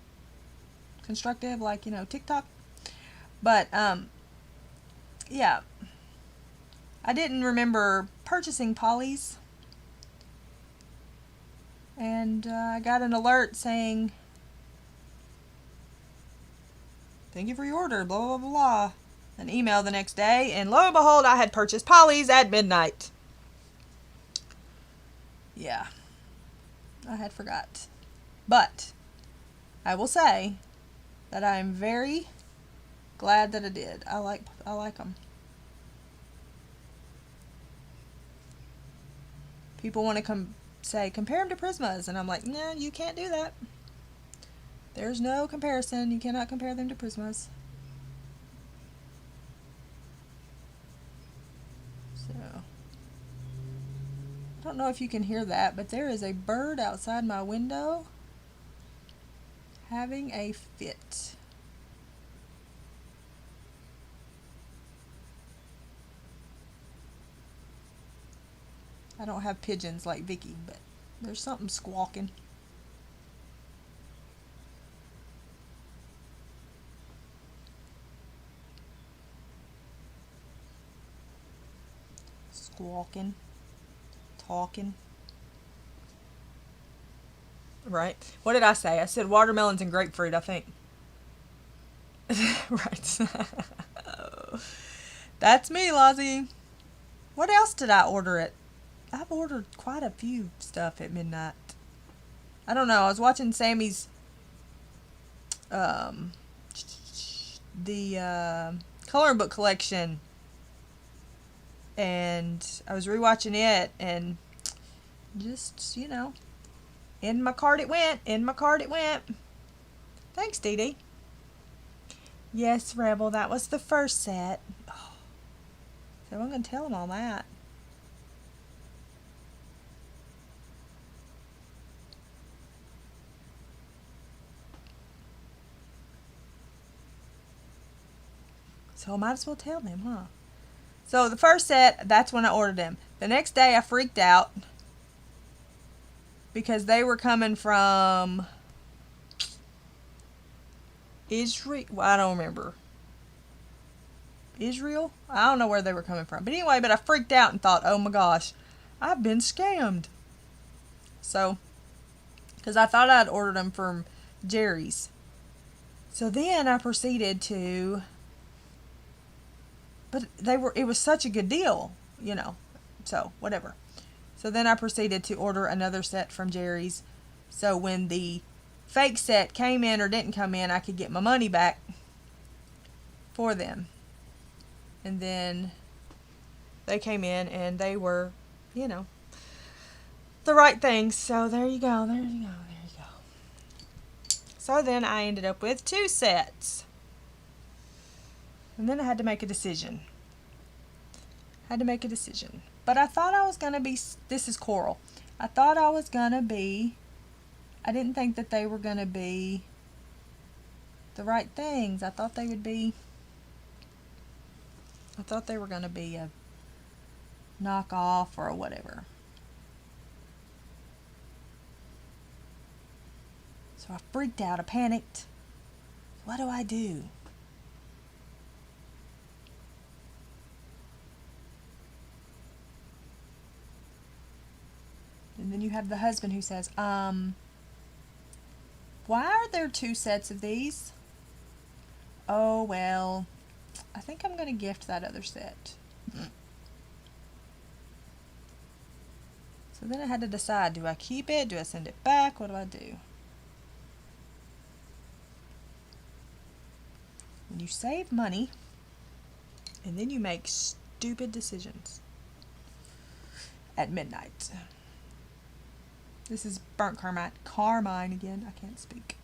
Speaker 1: constructive, like, TikTok. But, yeah. I didn't remember purchasing Polly's. And I got an alert saying, thank you for your order, blah, blah, blah, blah. An email the next day, and lo and behold, I had purchased Polly's at midnight. Yeah. I had forgot. But I will say that I am very glad that I did. I like them. People want to say compare them to Prismas, and I'm like, no, you can't do that. There's no comparison. You cannot compare them to Prismas. So, I don't know if you can hear that, but there is a bird outside my window having a fit. I don't have pigeons like Vicky, but there's something squawking. Squawking. Talking. Right. What did I say? I said watermelons and grapefruit, I think. Right. That's me, Lozzie. What else did I order at? I've ordered quite a few stuff at midnight. I don't know. I was watching Sammie's the coloring book collection, and I was rewatching it, and just, in my cart it went. Thanks, Dee Dee. Yes, Rebel, that was the first set. Oh, so I'm going to tell them all that. So I might as well tell them, huh? So the first set, that's when I ordered them. The next day I freaked out because they were coming from Israel. Well, I don't remember. Israel? I don't know where they were coming from. But anyway, I freaked out and thought, oh my gosh, I've been scammed. So, because I thought I'd ordered them from Jerry's. So then I proceeded to... But it was such a good deal, so whatever. So then I proceeded to order another set from Jerry's. So when the fake set came in or didn't come in, I could get my money back for them. And then they came in and they were, the right things. So there you go. So then I ended up with 2 sets. And then I had to make a decision. But I thought I was going to be... This is Coral. I thought I was going to be... I didn't think that they were going to be the right things. I thought they would be... I thought they were going to be a knockoff or whatever. So I freaked out. I panicked. What do I do? And then you have the husband who says, why are there 2 sets of these? Oh, well, I think I'm going to gift that other set. So then I had to decide, do I keep it? Do I send it back? What do I do? When you save money, and then you make stupid decisions at midnight. This is burnt carmine again. I can't speak.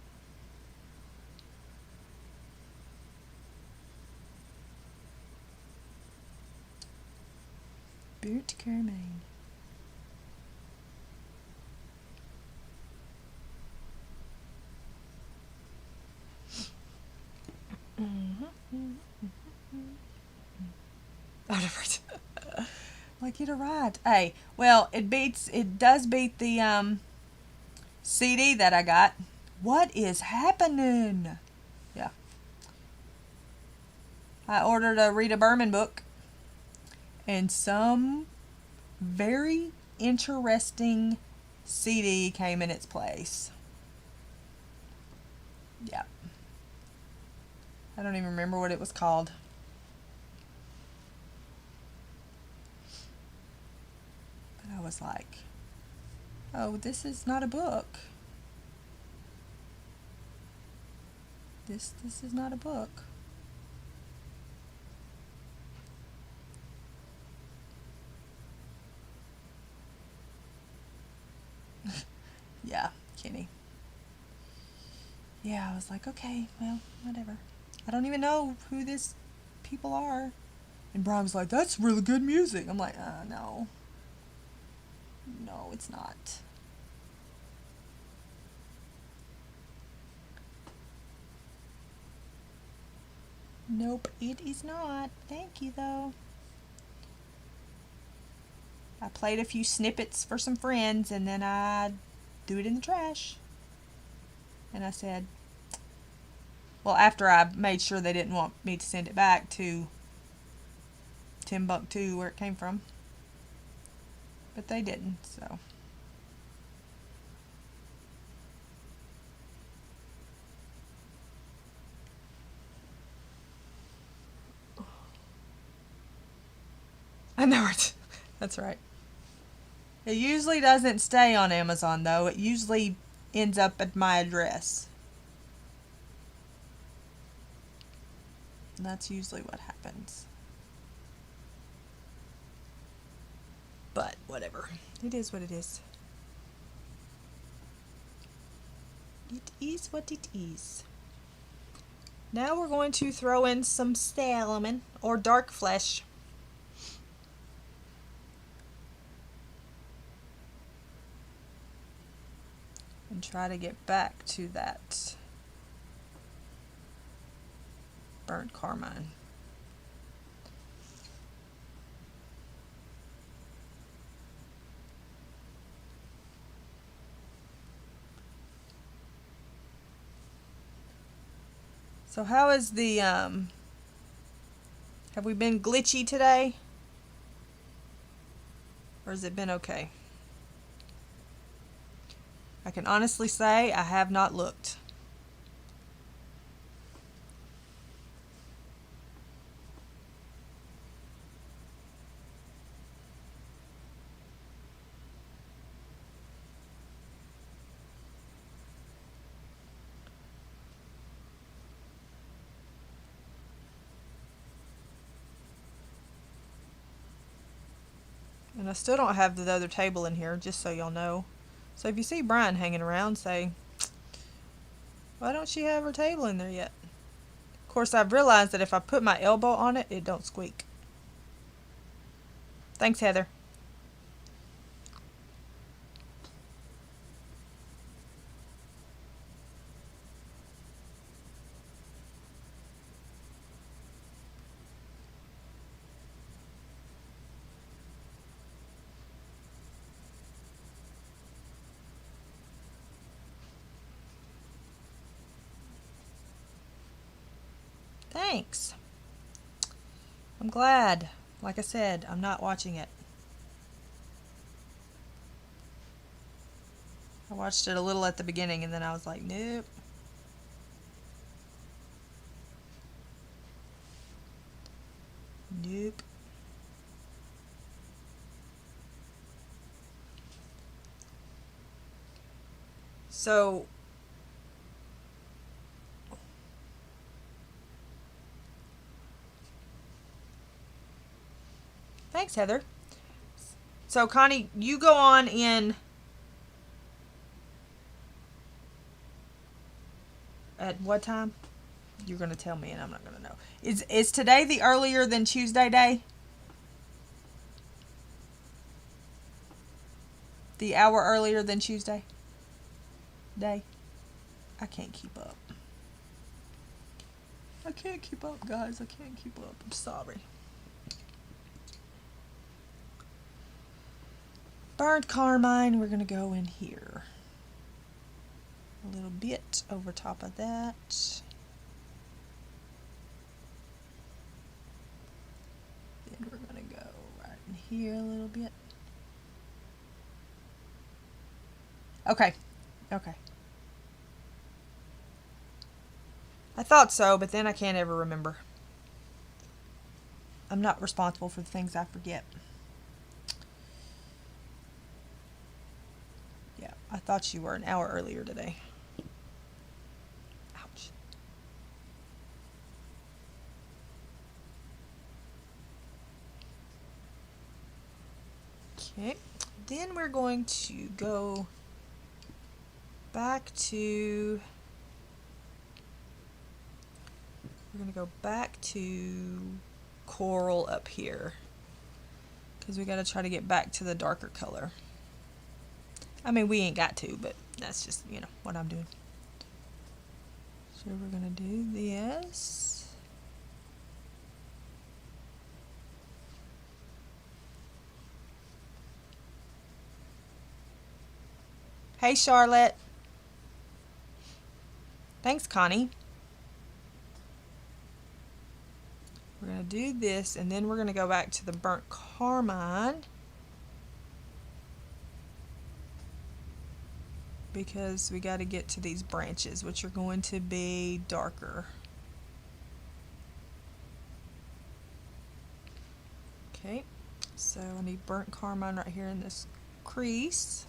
Speaker 1: Burnt carmine. Like, get a right. Hey, well, it does beat the CD that I got. What is happening? Yeah. I ordered a Rita Berman book and some very interesting CD came in its place. Yeah. I don't even remember what it was called. But I was like, oh, this is not a book. This is not a book. Yeah, Kenny. Yeah, I was like, okay, well, whatever. I don't even know who these people are. And Brian was like, that's really good music. I'm like, no. No, it's not. Nope, it is not. Thank you, though. I played a few snippets for some friends, and then I threw it in the trash. And I said, well, after I made sure they didn't want me to send it back to Timbuktu, where it came from. But they didn't, so. I know it. That's right. It usually doesn't stay on Amazon, though. It usually ends up at my address. And that's usually what happens. But whatever. It is what it is. It is what it is. Now we're going to throw in some salmon or dark flesh. And try to get back to that burnt carmine. So how is the, have we been glitchy today? Or has it been okay? I can honestly say I have not looked. And I still don't have the other table in here, just so y'all know. So if you see Brian hanging around, say, why don't she have her table in there yet? Of course, I've realized that if I put my elbow on it, it don't squeak. Thanks, Heather. Thanks. I'm glad. Like I said, I'm not watching it. I watched it a little at the beginning and then I was like, nope. Nope. So, thanks, Heather. So, Connie, you go on in at what time? You're going to tell me and I'm not going to know. Is today the earlier than Tuesday day? The hour earlier than Tuesday day? I can't keep up. I can't keep up, guys. I can't keep up. I'm sorry. Burnt carmine, we're going to go in here. A little bit over top of that. Then we're going to go right in here a little bit. Okay. Okay. I thought so, but then I can't ever remember. I'm not responsible for the things I forget. Yeah, I thought you were an hour earlier today. Ouch. Okay, then we're going to go back to... We're going to go back to coral up here, because we got to try to get back to the darker color. I mean, we ain't got to, but that's just, you know, what I'm doing. So we're going to do this. Hey, Charlotte. Thanks, Connie. We're going to do this, and then we're going to go back to the burnt carmine, because we got to get to these branches, which are going to be darker. Okay, so I need burnt carmine right here in this crease,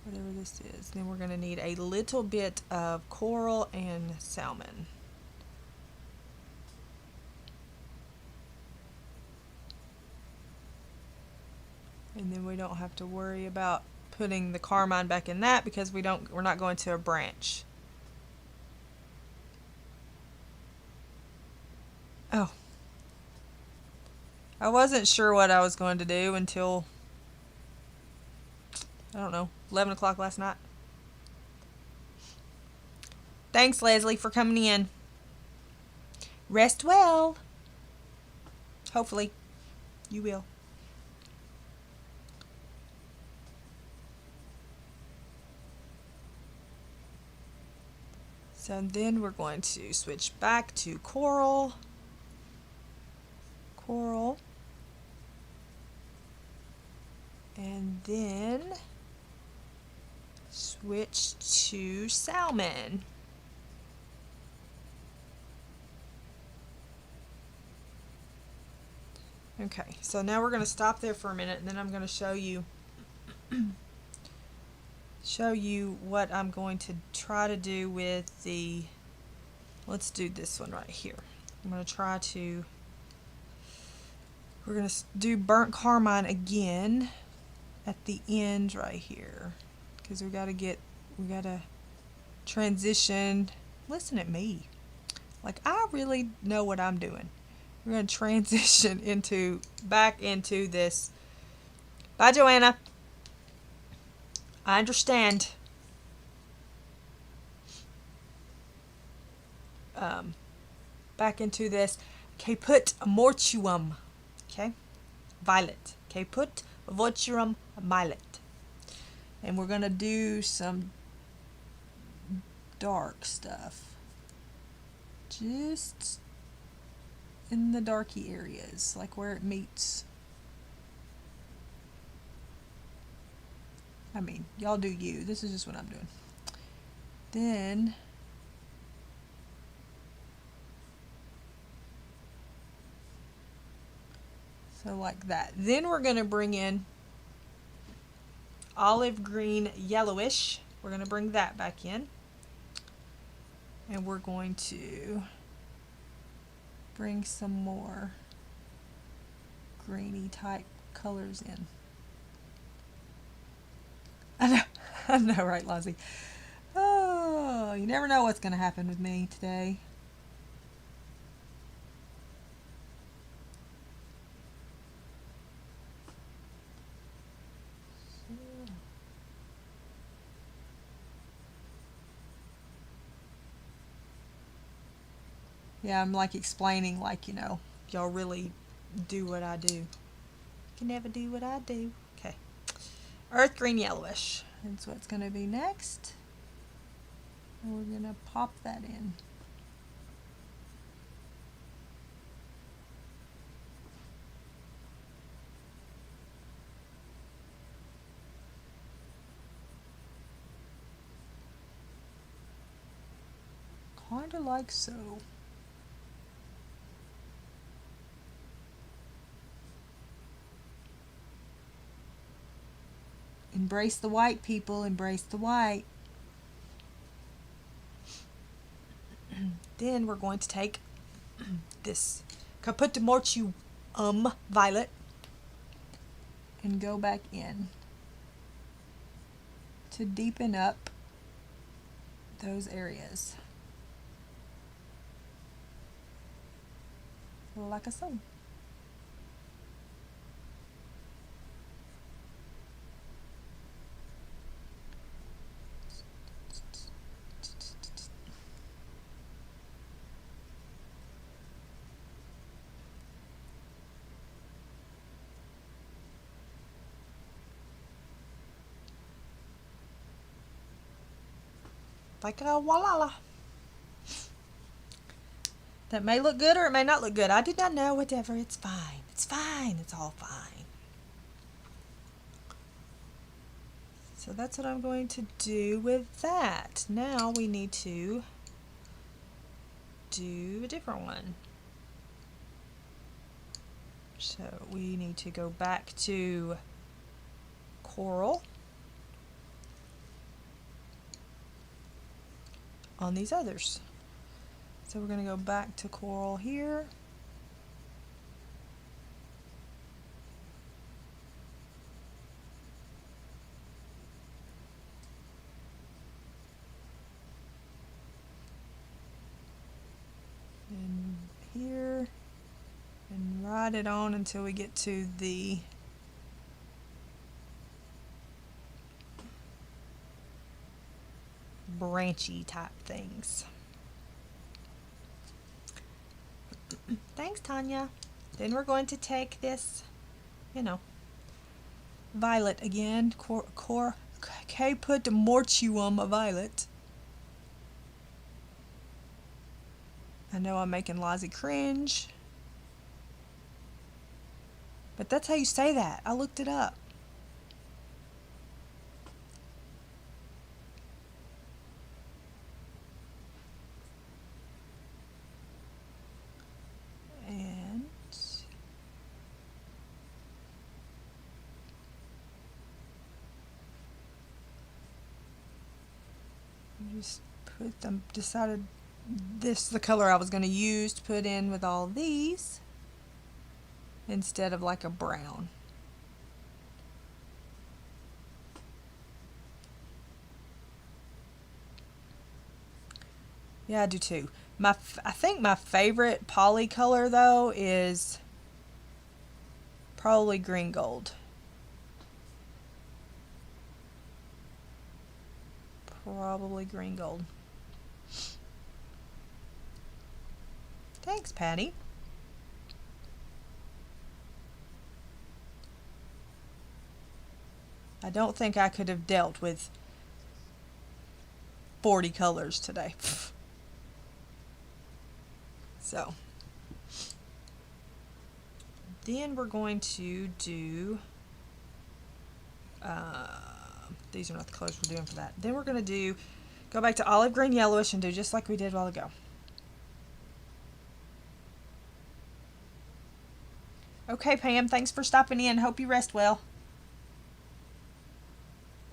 Speaker 1: whatever this is. Then we're going to need a little bit of coral and salmon. And then we don't have to worry about putting the carmine back in that, because we're not going to a branch. Oh. I wasn't sure what I was going to do until, I don't know, 11 o'clock last night. Thanks, Leslie, for coming in. Rest well. Hopefully, you will. So then we're going to switch back to coral. Coral. And then switch to salmon. Okay, so now we're going to stop there for a minute, and then I'm going to show you what I'm going to try to do with the, let's do this one right here. I'm going to try to, we're going to do burnt carmine again at the end right here, because we got to transition. Listen at me, like I really know what I'm doing. We're going to transition back into this. Bye, Joanna. I understand. Back into this caput mortuum. Okay? Violet. Caput mortuum violet. And we're going to do some dark stuff. Just in the darky areas, like where it meets. I mean, y'all do you. This is just what I'm doing. Then so like that. Then we're going to bring in olive green yellowish. We're going to bring that back in. And we're going to bring some more greeny type colors in. I know, right, Lozzie? Oh, you never know what's going to happen with me today. Yeah, I'm like explaining, like, you know, y'all really do what I do. Can never do what I do. Okay. Earth green yellowish. That's what's going to be next. And we're going to pop that in. Kind of like so. Embrace the white, people. Embrace the white. Then we're going to take this Caput Mortuum violet and go back in to deepen up those areas. Like so. Like a walala. That may look good or it may not look good. I do not know. Whatever. It's fine. It's fine. It's all fine. So that's what I'm going to do with that. Now we need to do a different one. So we need to go back to coral on these others. So we're going to go back to coral here. And here. And ride it on until we get to the branchy type things. Thanks, Tanya. Then we're going to take this, violet again, Caput Mortuum violet. I know I'm making Lozzie cringe, but that's how you say that. I looked it up. And just put them, decided this is the color I was going to use to put in with all these instead of like a brown. Yeah, I do too. I think my favorite poly color though is probably green gold. Probably green gold. Thanks, Patty. I don't think I could have dealt with 40 colors today. So, then we're going to do, these are not the colors we're doing for that. Then we're going to go back to olive green yellowish and do just like we did a while ago. Okay, Pam, thanks for stopping in. Hope you rest well.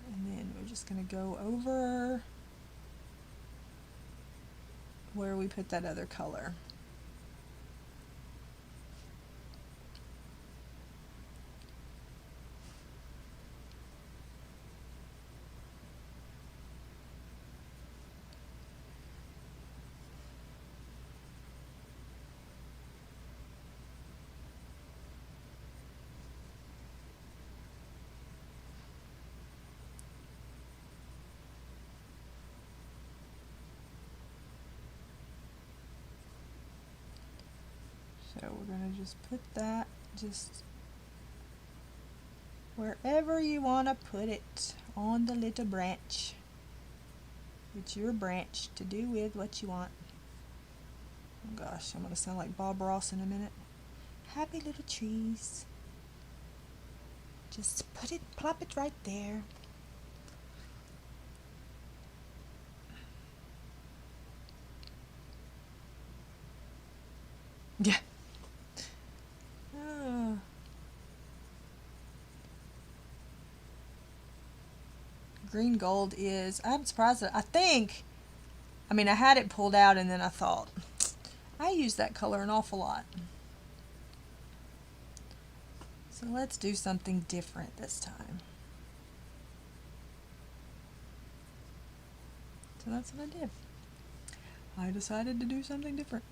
Speaker 1: And then we're just going to go over where we put that other color. So we're going to just put that just wherever you want to put it on the little branch. It's your branch to do with what you want. Oh gosh, I'm going to sound like Bob Ross in a minute. Happy little trees. Just plop it right there. Yeah. Green gold is, I'm surprised that, I had it pulled out and then I thought, I use that color an awful lot. So let's do something different this time. So that's what I did. I decided to do something different.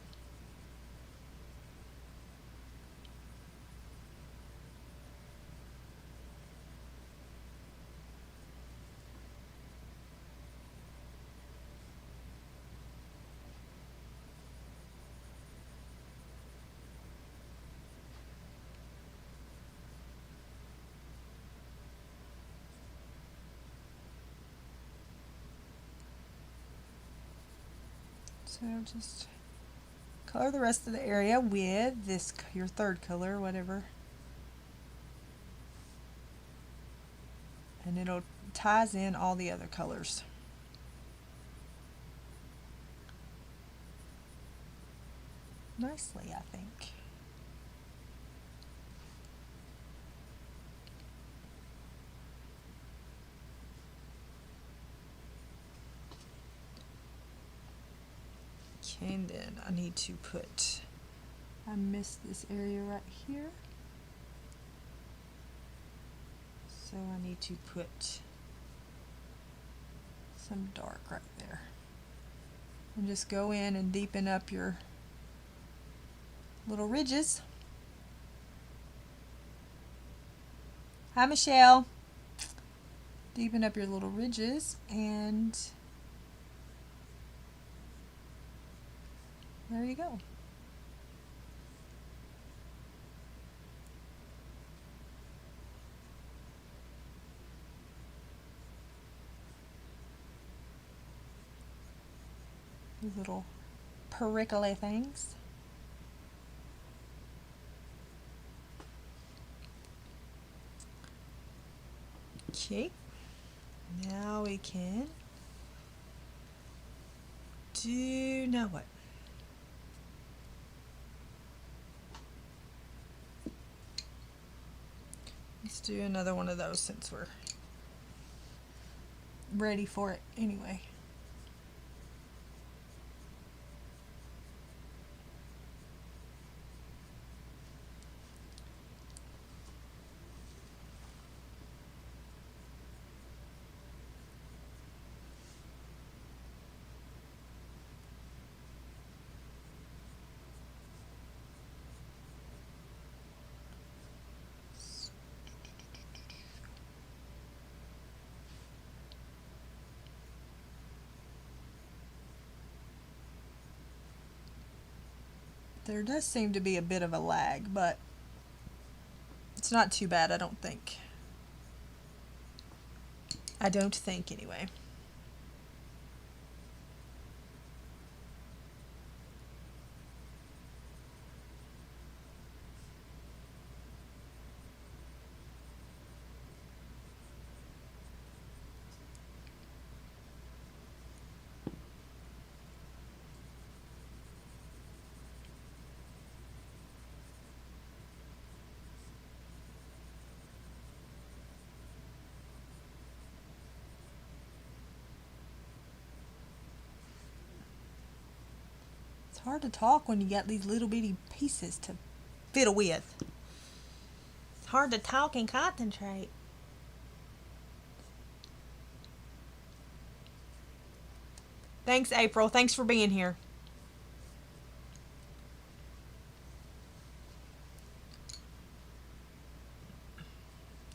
Speaker 1: So just color the rest of the area with this, your third color, whatever. And it'll ties in all the other colors. Nicely, I think. Okay, and then I need to put, I missed this area right here. So I need to put some dark right there. And just go in and deepen up your little ridges. Hi, Michelle. Deepen up your little ridges, and there you go. These little prickly things. Okay, now we can do, now what? Let's do another one of those since we're ready for it anyway. There does seem to be a bit of a lag, but it's not too bad, I don't think. I don't think, anyway. It's hard to talk when you got these little bitty pieces to fiddle with. It's hard to talk and concentrate. Thanks, April. Thanks for being here.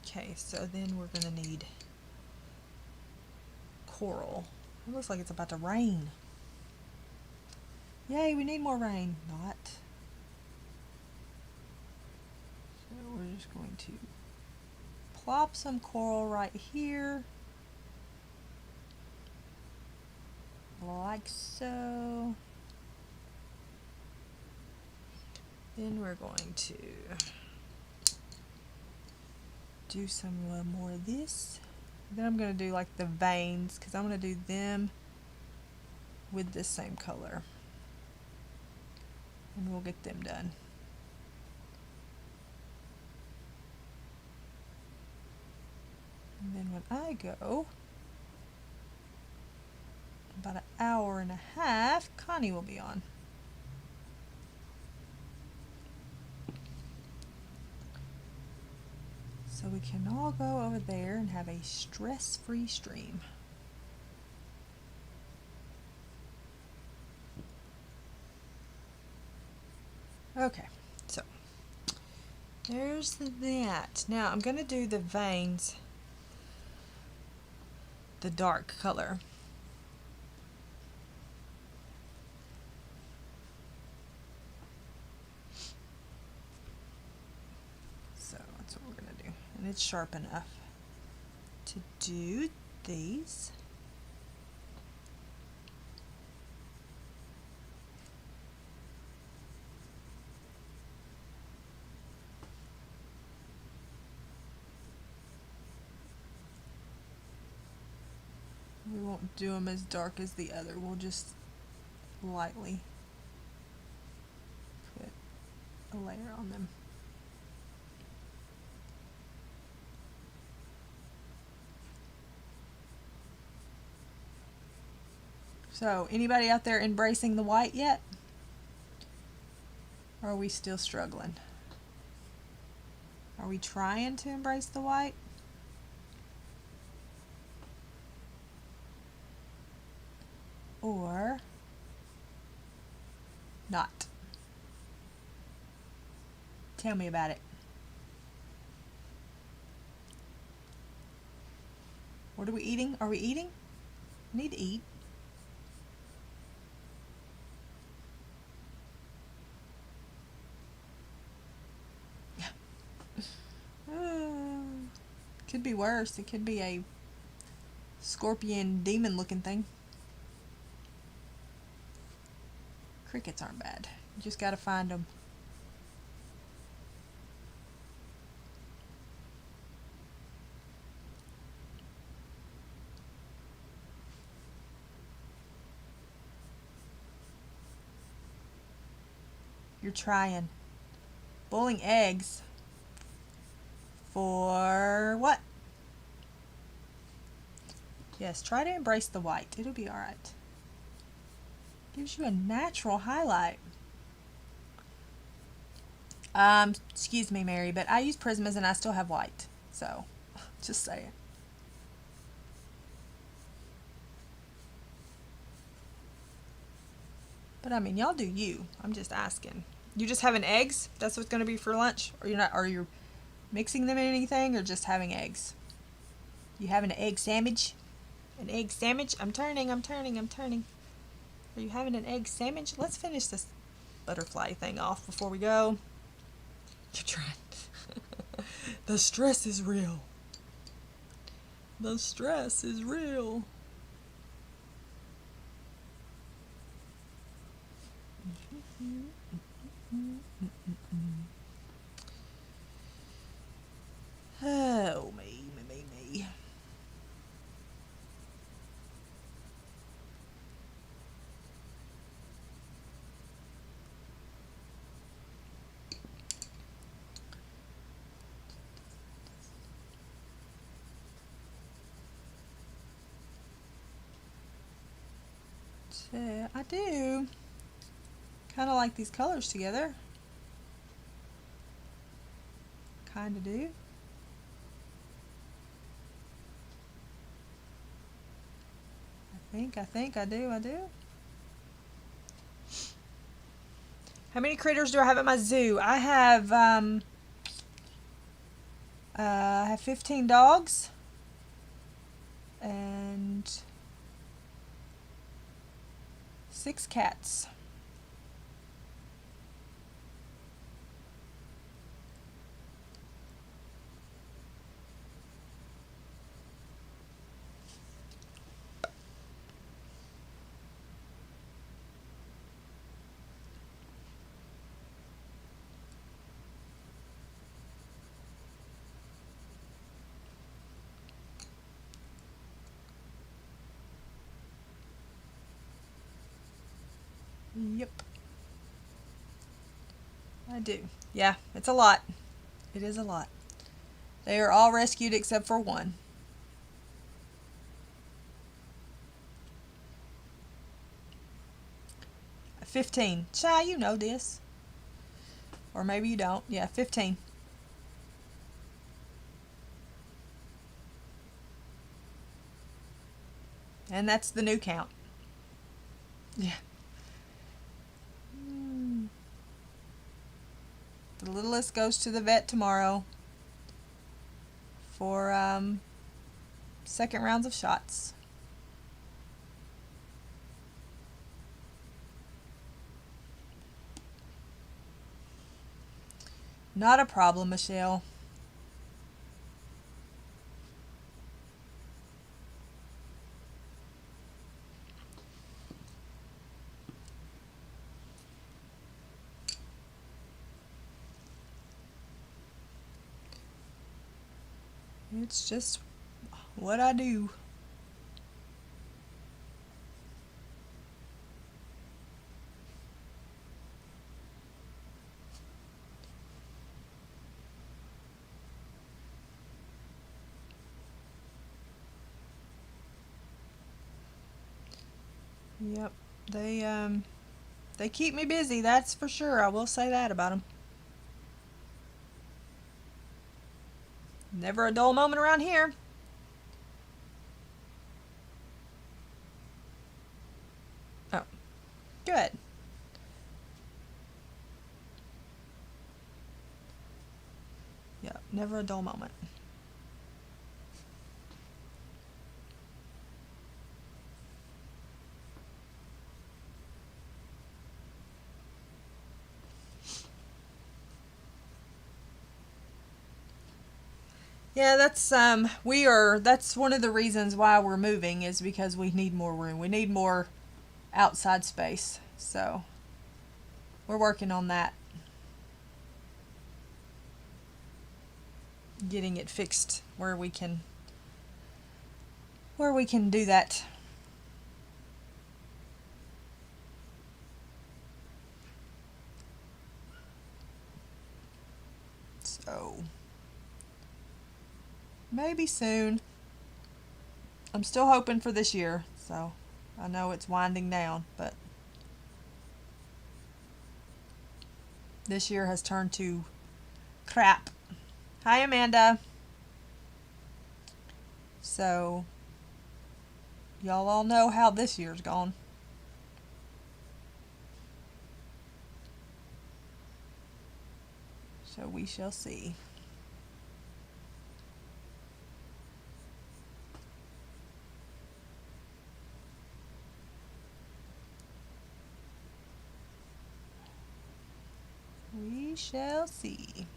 Speaker 1: Okay, so then we're going to need coral. It looks like it's about to rain. Yay, we need more rain. Not. So we're just going to plop some coral right here, like so. Then we're going to do some little more of this. Then I'm going to do like the veins, because I'm going to do them with this same color. And we'll get them done. And then when I go, about an hour and a half, Connie will be on. So we can all go over there and have a stress-free stream. Okay, so there's that. Now I'm going to do the veins, the dark color. So that's what we're going to do. And it's sharp enough to do these. We won't do them as dark as the other. We'll just lightly put a layer on them. So, anybody out there embracing the white yet? Or are we still struggling? Are we trying to embrace the white? Or not? Tell me about it. What are we eating? Are we eating? I need to eat. Could be worse. It could be a scorpion demon looking thing. Crickets aren't bad. You just gotta find them. You're trying. Boiling eggs. For what? Yes, try to embrace the white. It'll be alright. Gives you a natural highlight. Excuse me, Mary, but I use Prismas and I still have white. So, just saying. But I mean, y'all do you. I'm just asking. You just having eggs? That's what's going to be for lunch? Or you're not? Are you mixing them in anything, or just having eggs? You having an egg sandwich? An egg sandwich? I'm turning. Are you having an egg sandwich? Let's finish this butterfly thing off before we go. You're trying. The stress is real. The stress is real. Oh, me. So, I do kind of like these colors together. Kind of do. I think I do. How many critters do I have at my zoo? I have 15 dogs and 6 cats. Yep. I do. Yeah, it's a lot. It is a lot. They are all rescued except for one. $15. Shy, you know this. Or maybe you don't. Yeah, 15. And that's the new count. Yeah. The littlest goes to the vet tomorrow for second rounds of shots. Not a problem, Michelle. It's just what I do. Yep, they keep me busy. That's for sure. I will say that about them. Never a dull moment around here. Oh, good. Yep, never a dull moment. Yeah, that's one of the reasons why we're moving is because we need more room. We need more outside space. So, we're working on that. Getting it fixed where we can do that. So, maybe soon. I'm still hoping for this year, so I know it's winding down, but this year has turned to crap. Hi, Amanda. So, y'all all know how this year's gone. So we shall see. We shall see.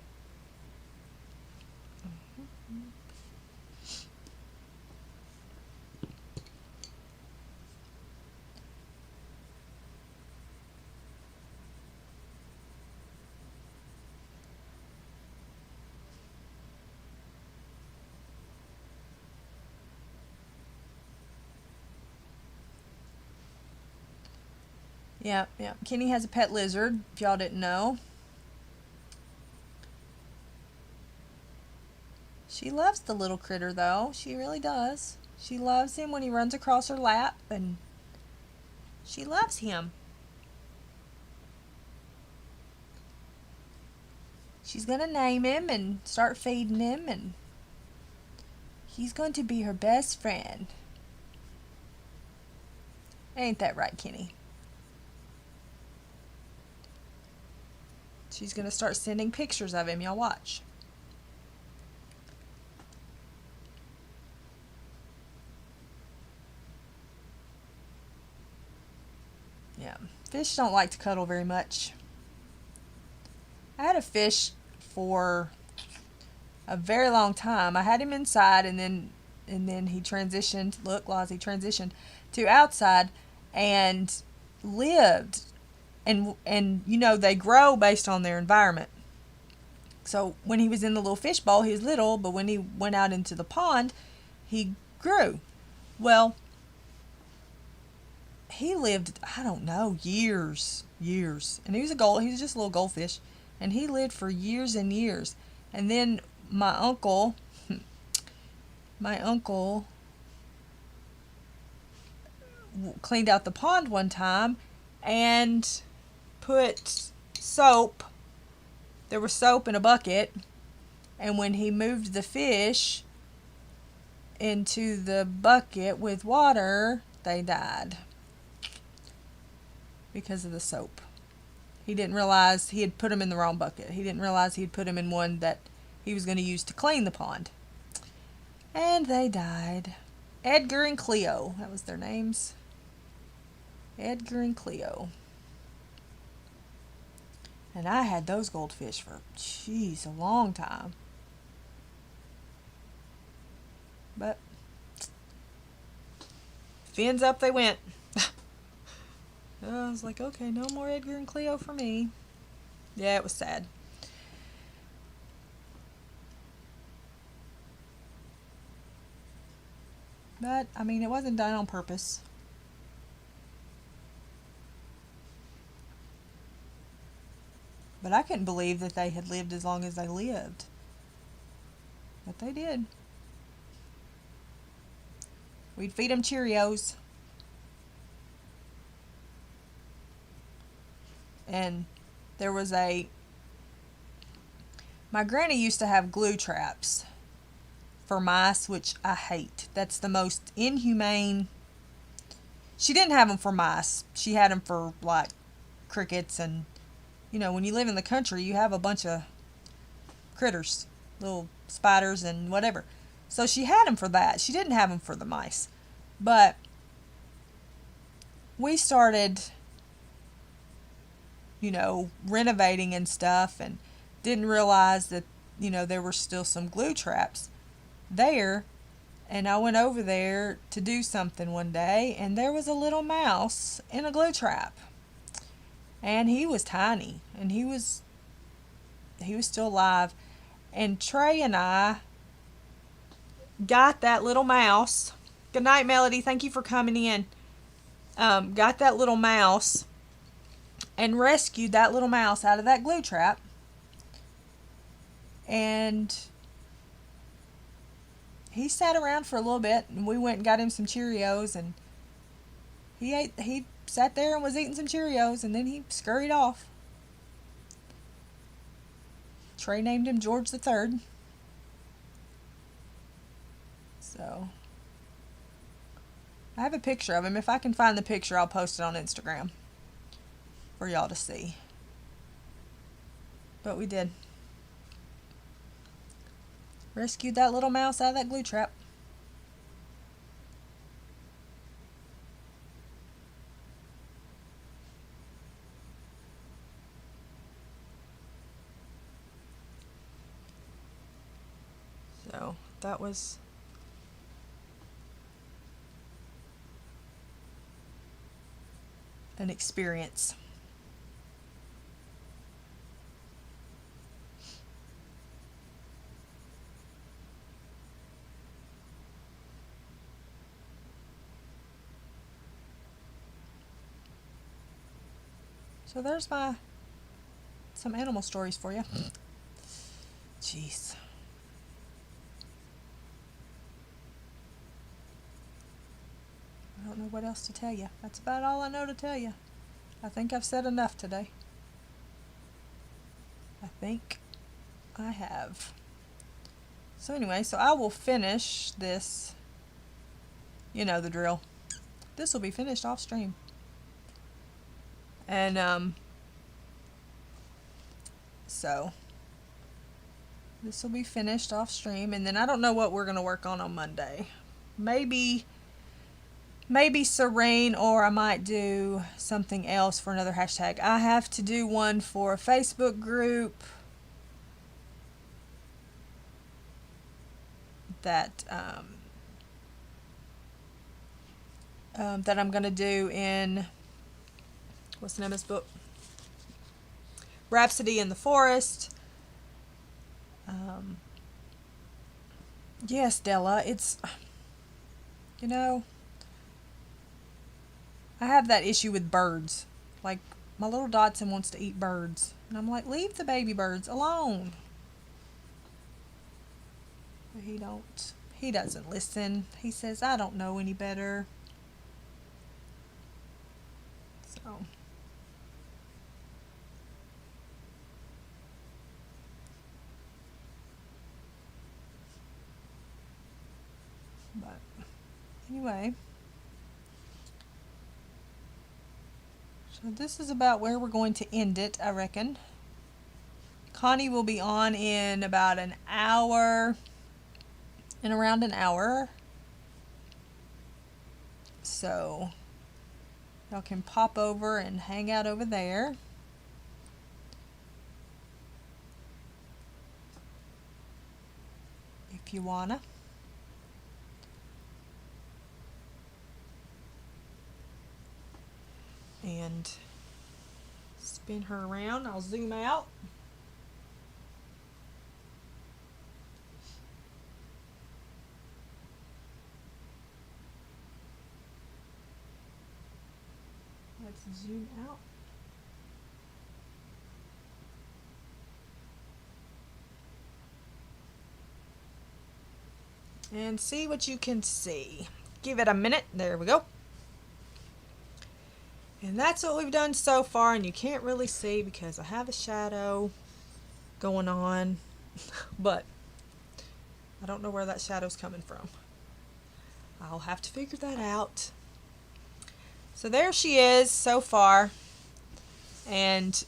Speaker 1: Yeah, yeah. Kenny has a pet lizard, if y'all didn't know. She loves the little critter, though. She really does. She loves him when he runs across her lap, and she loves him. She's going to name him and start feeding him, and he's going to be her best friend. Ain't that right, Kenny? She's going to start sending pictures of him. Y'all watch. Yeah. Fish don't like to cuddle very much. I had a fish for a very long time. I had him inside, and then he transitioned. Look, Lozzie transitioned to outside, and lived. And you know they grow based on their environment. So when he was in the little fish bowl, he was little, but when he went out into the pond, he grew. Well, he lived, I don't know, years. And he was just a little goldfish. And he lived for years and years. And then my uncle cleaned out the pond one time and put soap. There was soap in a bucket. And when he moved the fish into the bucket with water, they died because of the soap. He didn't realize he had put them in the wrong bucket. He didn't realize he had put them in one that he was going to use to clean the pond. And they died. Edgar and Cleo, that was their names. Edgar and Cleo. And I had those goldfish for, a long time. But fins up they went. I was like, okay, no more Edgar and Cleo for me. Yeah, it was sad. But, I mean, it wasn't done on purpose. But I couldn't believe that they had lived as long as they lived. But they did. We'd feed them Cheerios. And there was my granny used to have glue traps for mice, which I hate. That's the most inhumane. She didn't have them for mice. She had them for, like, crickets. And, when you live in the country, you have a bunch of critters, little spiders and whatever. So she had them for that. She didn't have them for the mice. But we started, renovating and stuff, and didn't realize that, there were still some glue traps there. And I went over there to do something one day, and there was a little mouse in a glue trap. And he was tiny, and he was still alive. And Trey and I got that little mouse. Good night, Melody. Thank you for coming in. Got that little mouse and rescued that little mouse out of that glue trap. And he sat around for a little bit, and we went and got him some Cheerios, and he sat there and was eating some Cheerios, and then he scurried off. Trey named him George the Third. So I have a picture of him. If I can find the picture, I'll post it on Instagram for y'all to see. But we did. Rescued that little mouse out of that glue trap. So that was an experience. So there's some animal stories for you. Jeez. I don't know what else to tell you. That's about all I know to tell you. I think I've said enough today. I think I have. So anyway, I will finish this. You know the drill. This will be finished off stream. And so this will be finished off stream, and then I don't know what we're going to work on Monday. Maybe Serene, or I might do something else for another hashtag. I have to do one for a Facebook group that that I'm going to do in, what's the name of this book? Rhapsody in the Forest. Yes, Della, it's, I have that issue with birds. Like, my little Dotson wants to eat birds. And I'm like, leave the baby birds alone. But he don't. He doesn't listen. He says, I don't know any better. So. But anyway. So this is about where we're going to end it, I reckon. Connie will be on in about an hour, in around an hour. So y'all can pop over and hang out over there. If you wanna. And spin her around. I'll zoom out. Let's zoom out. And see what you can see. Give it a minute. There we go. And that's what we've done so far, and you can't really see because I have a shadow going on, but I don't know where that shadow's coming from. I'll have to figure that out. So there she is so far, and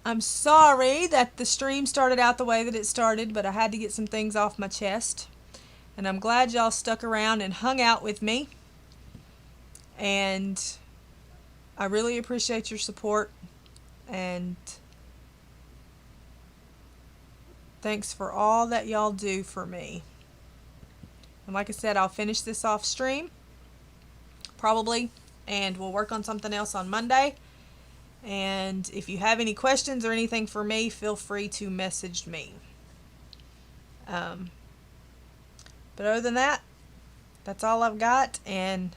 Speaker 1: I'm sorry that the stream started out the way that it started, but I had to get some things off my chest, and I'm glad y'all stuck around and hung out with me, and I really appreciate your support, and thanks for all that y'all do for me. And like I said, I'll finish this off stream, probably, and we'll work on something else on Monday. And if you have any questions or anything for me, feel free to message me. But other than that, that's all I've got, and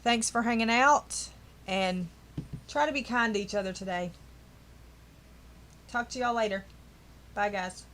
Speaker 1: thanks for hanging out. And try to be kind to each other today. Talk to y'all later. Bye, guys.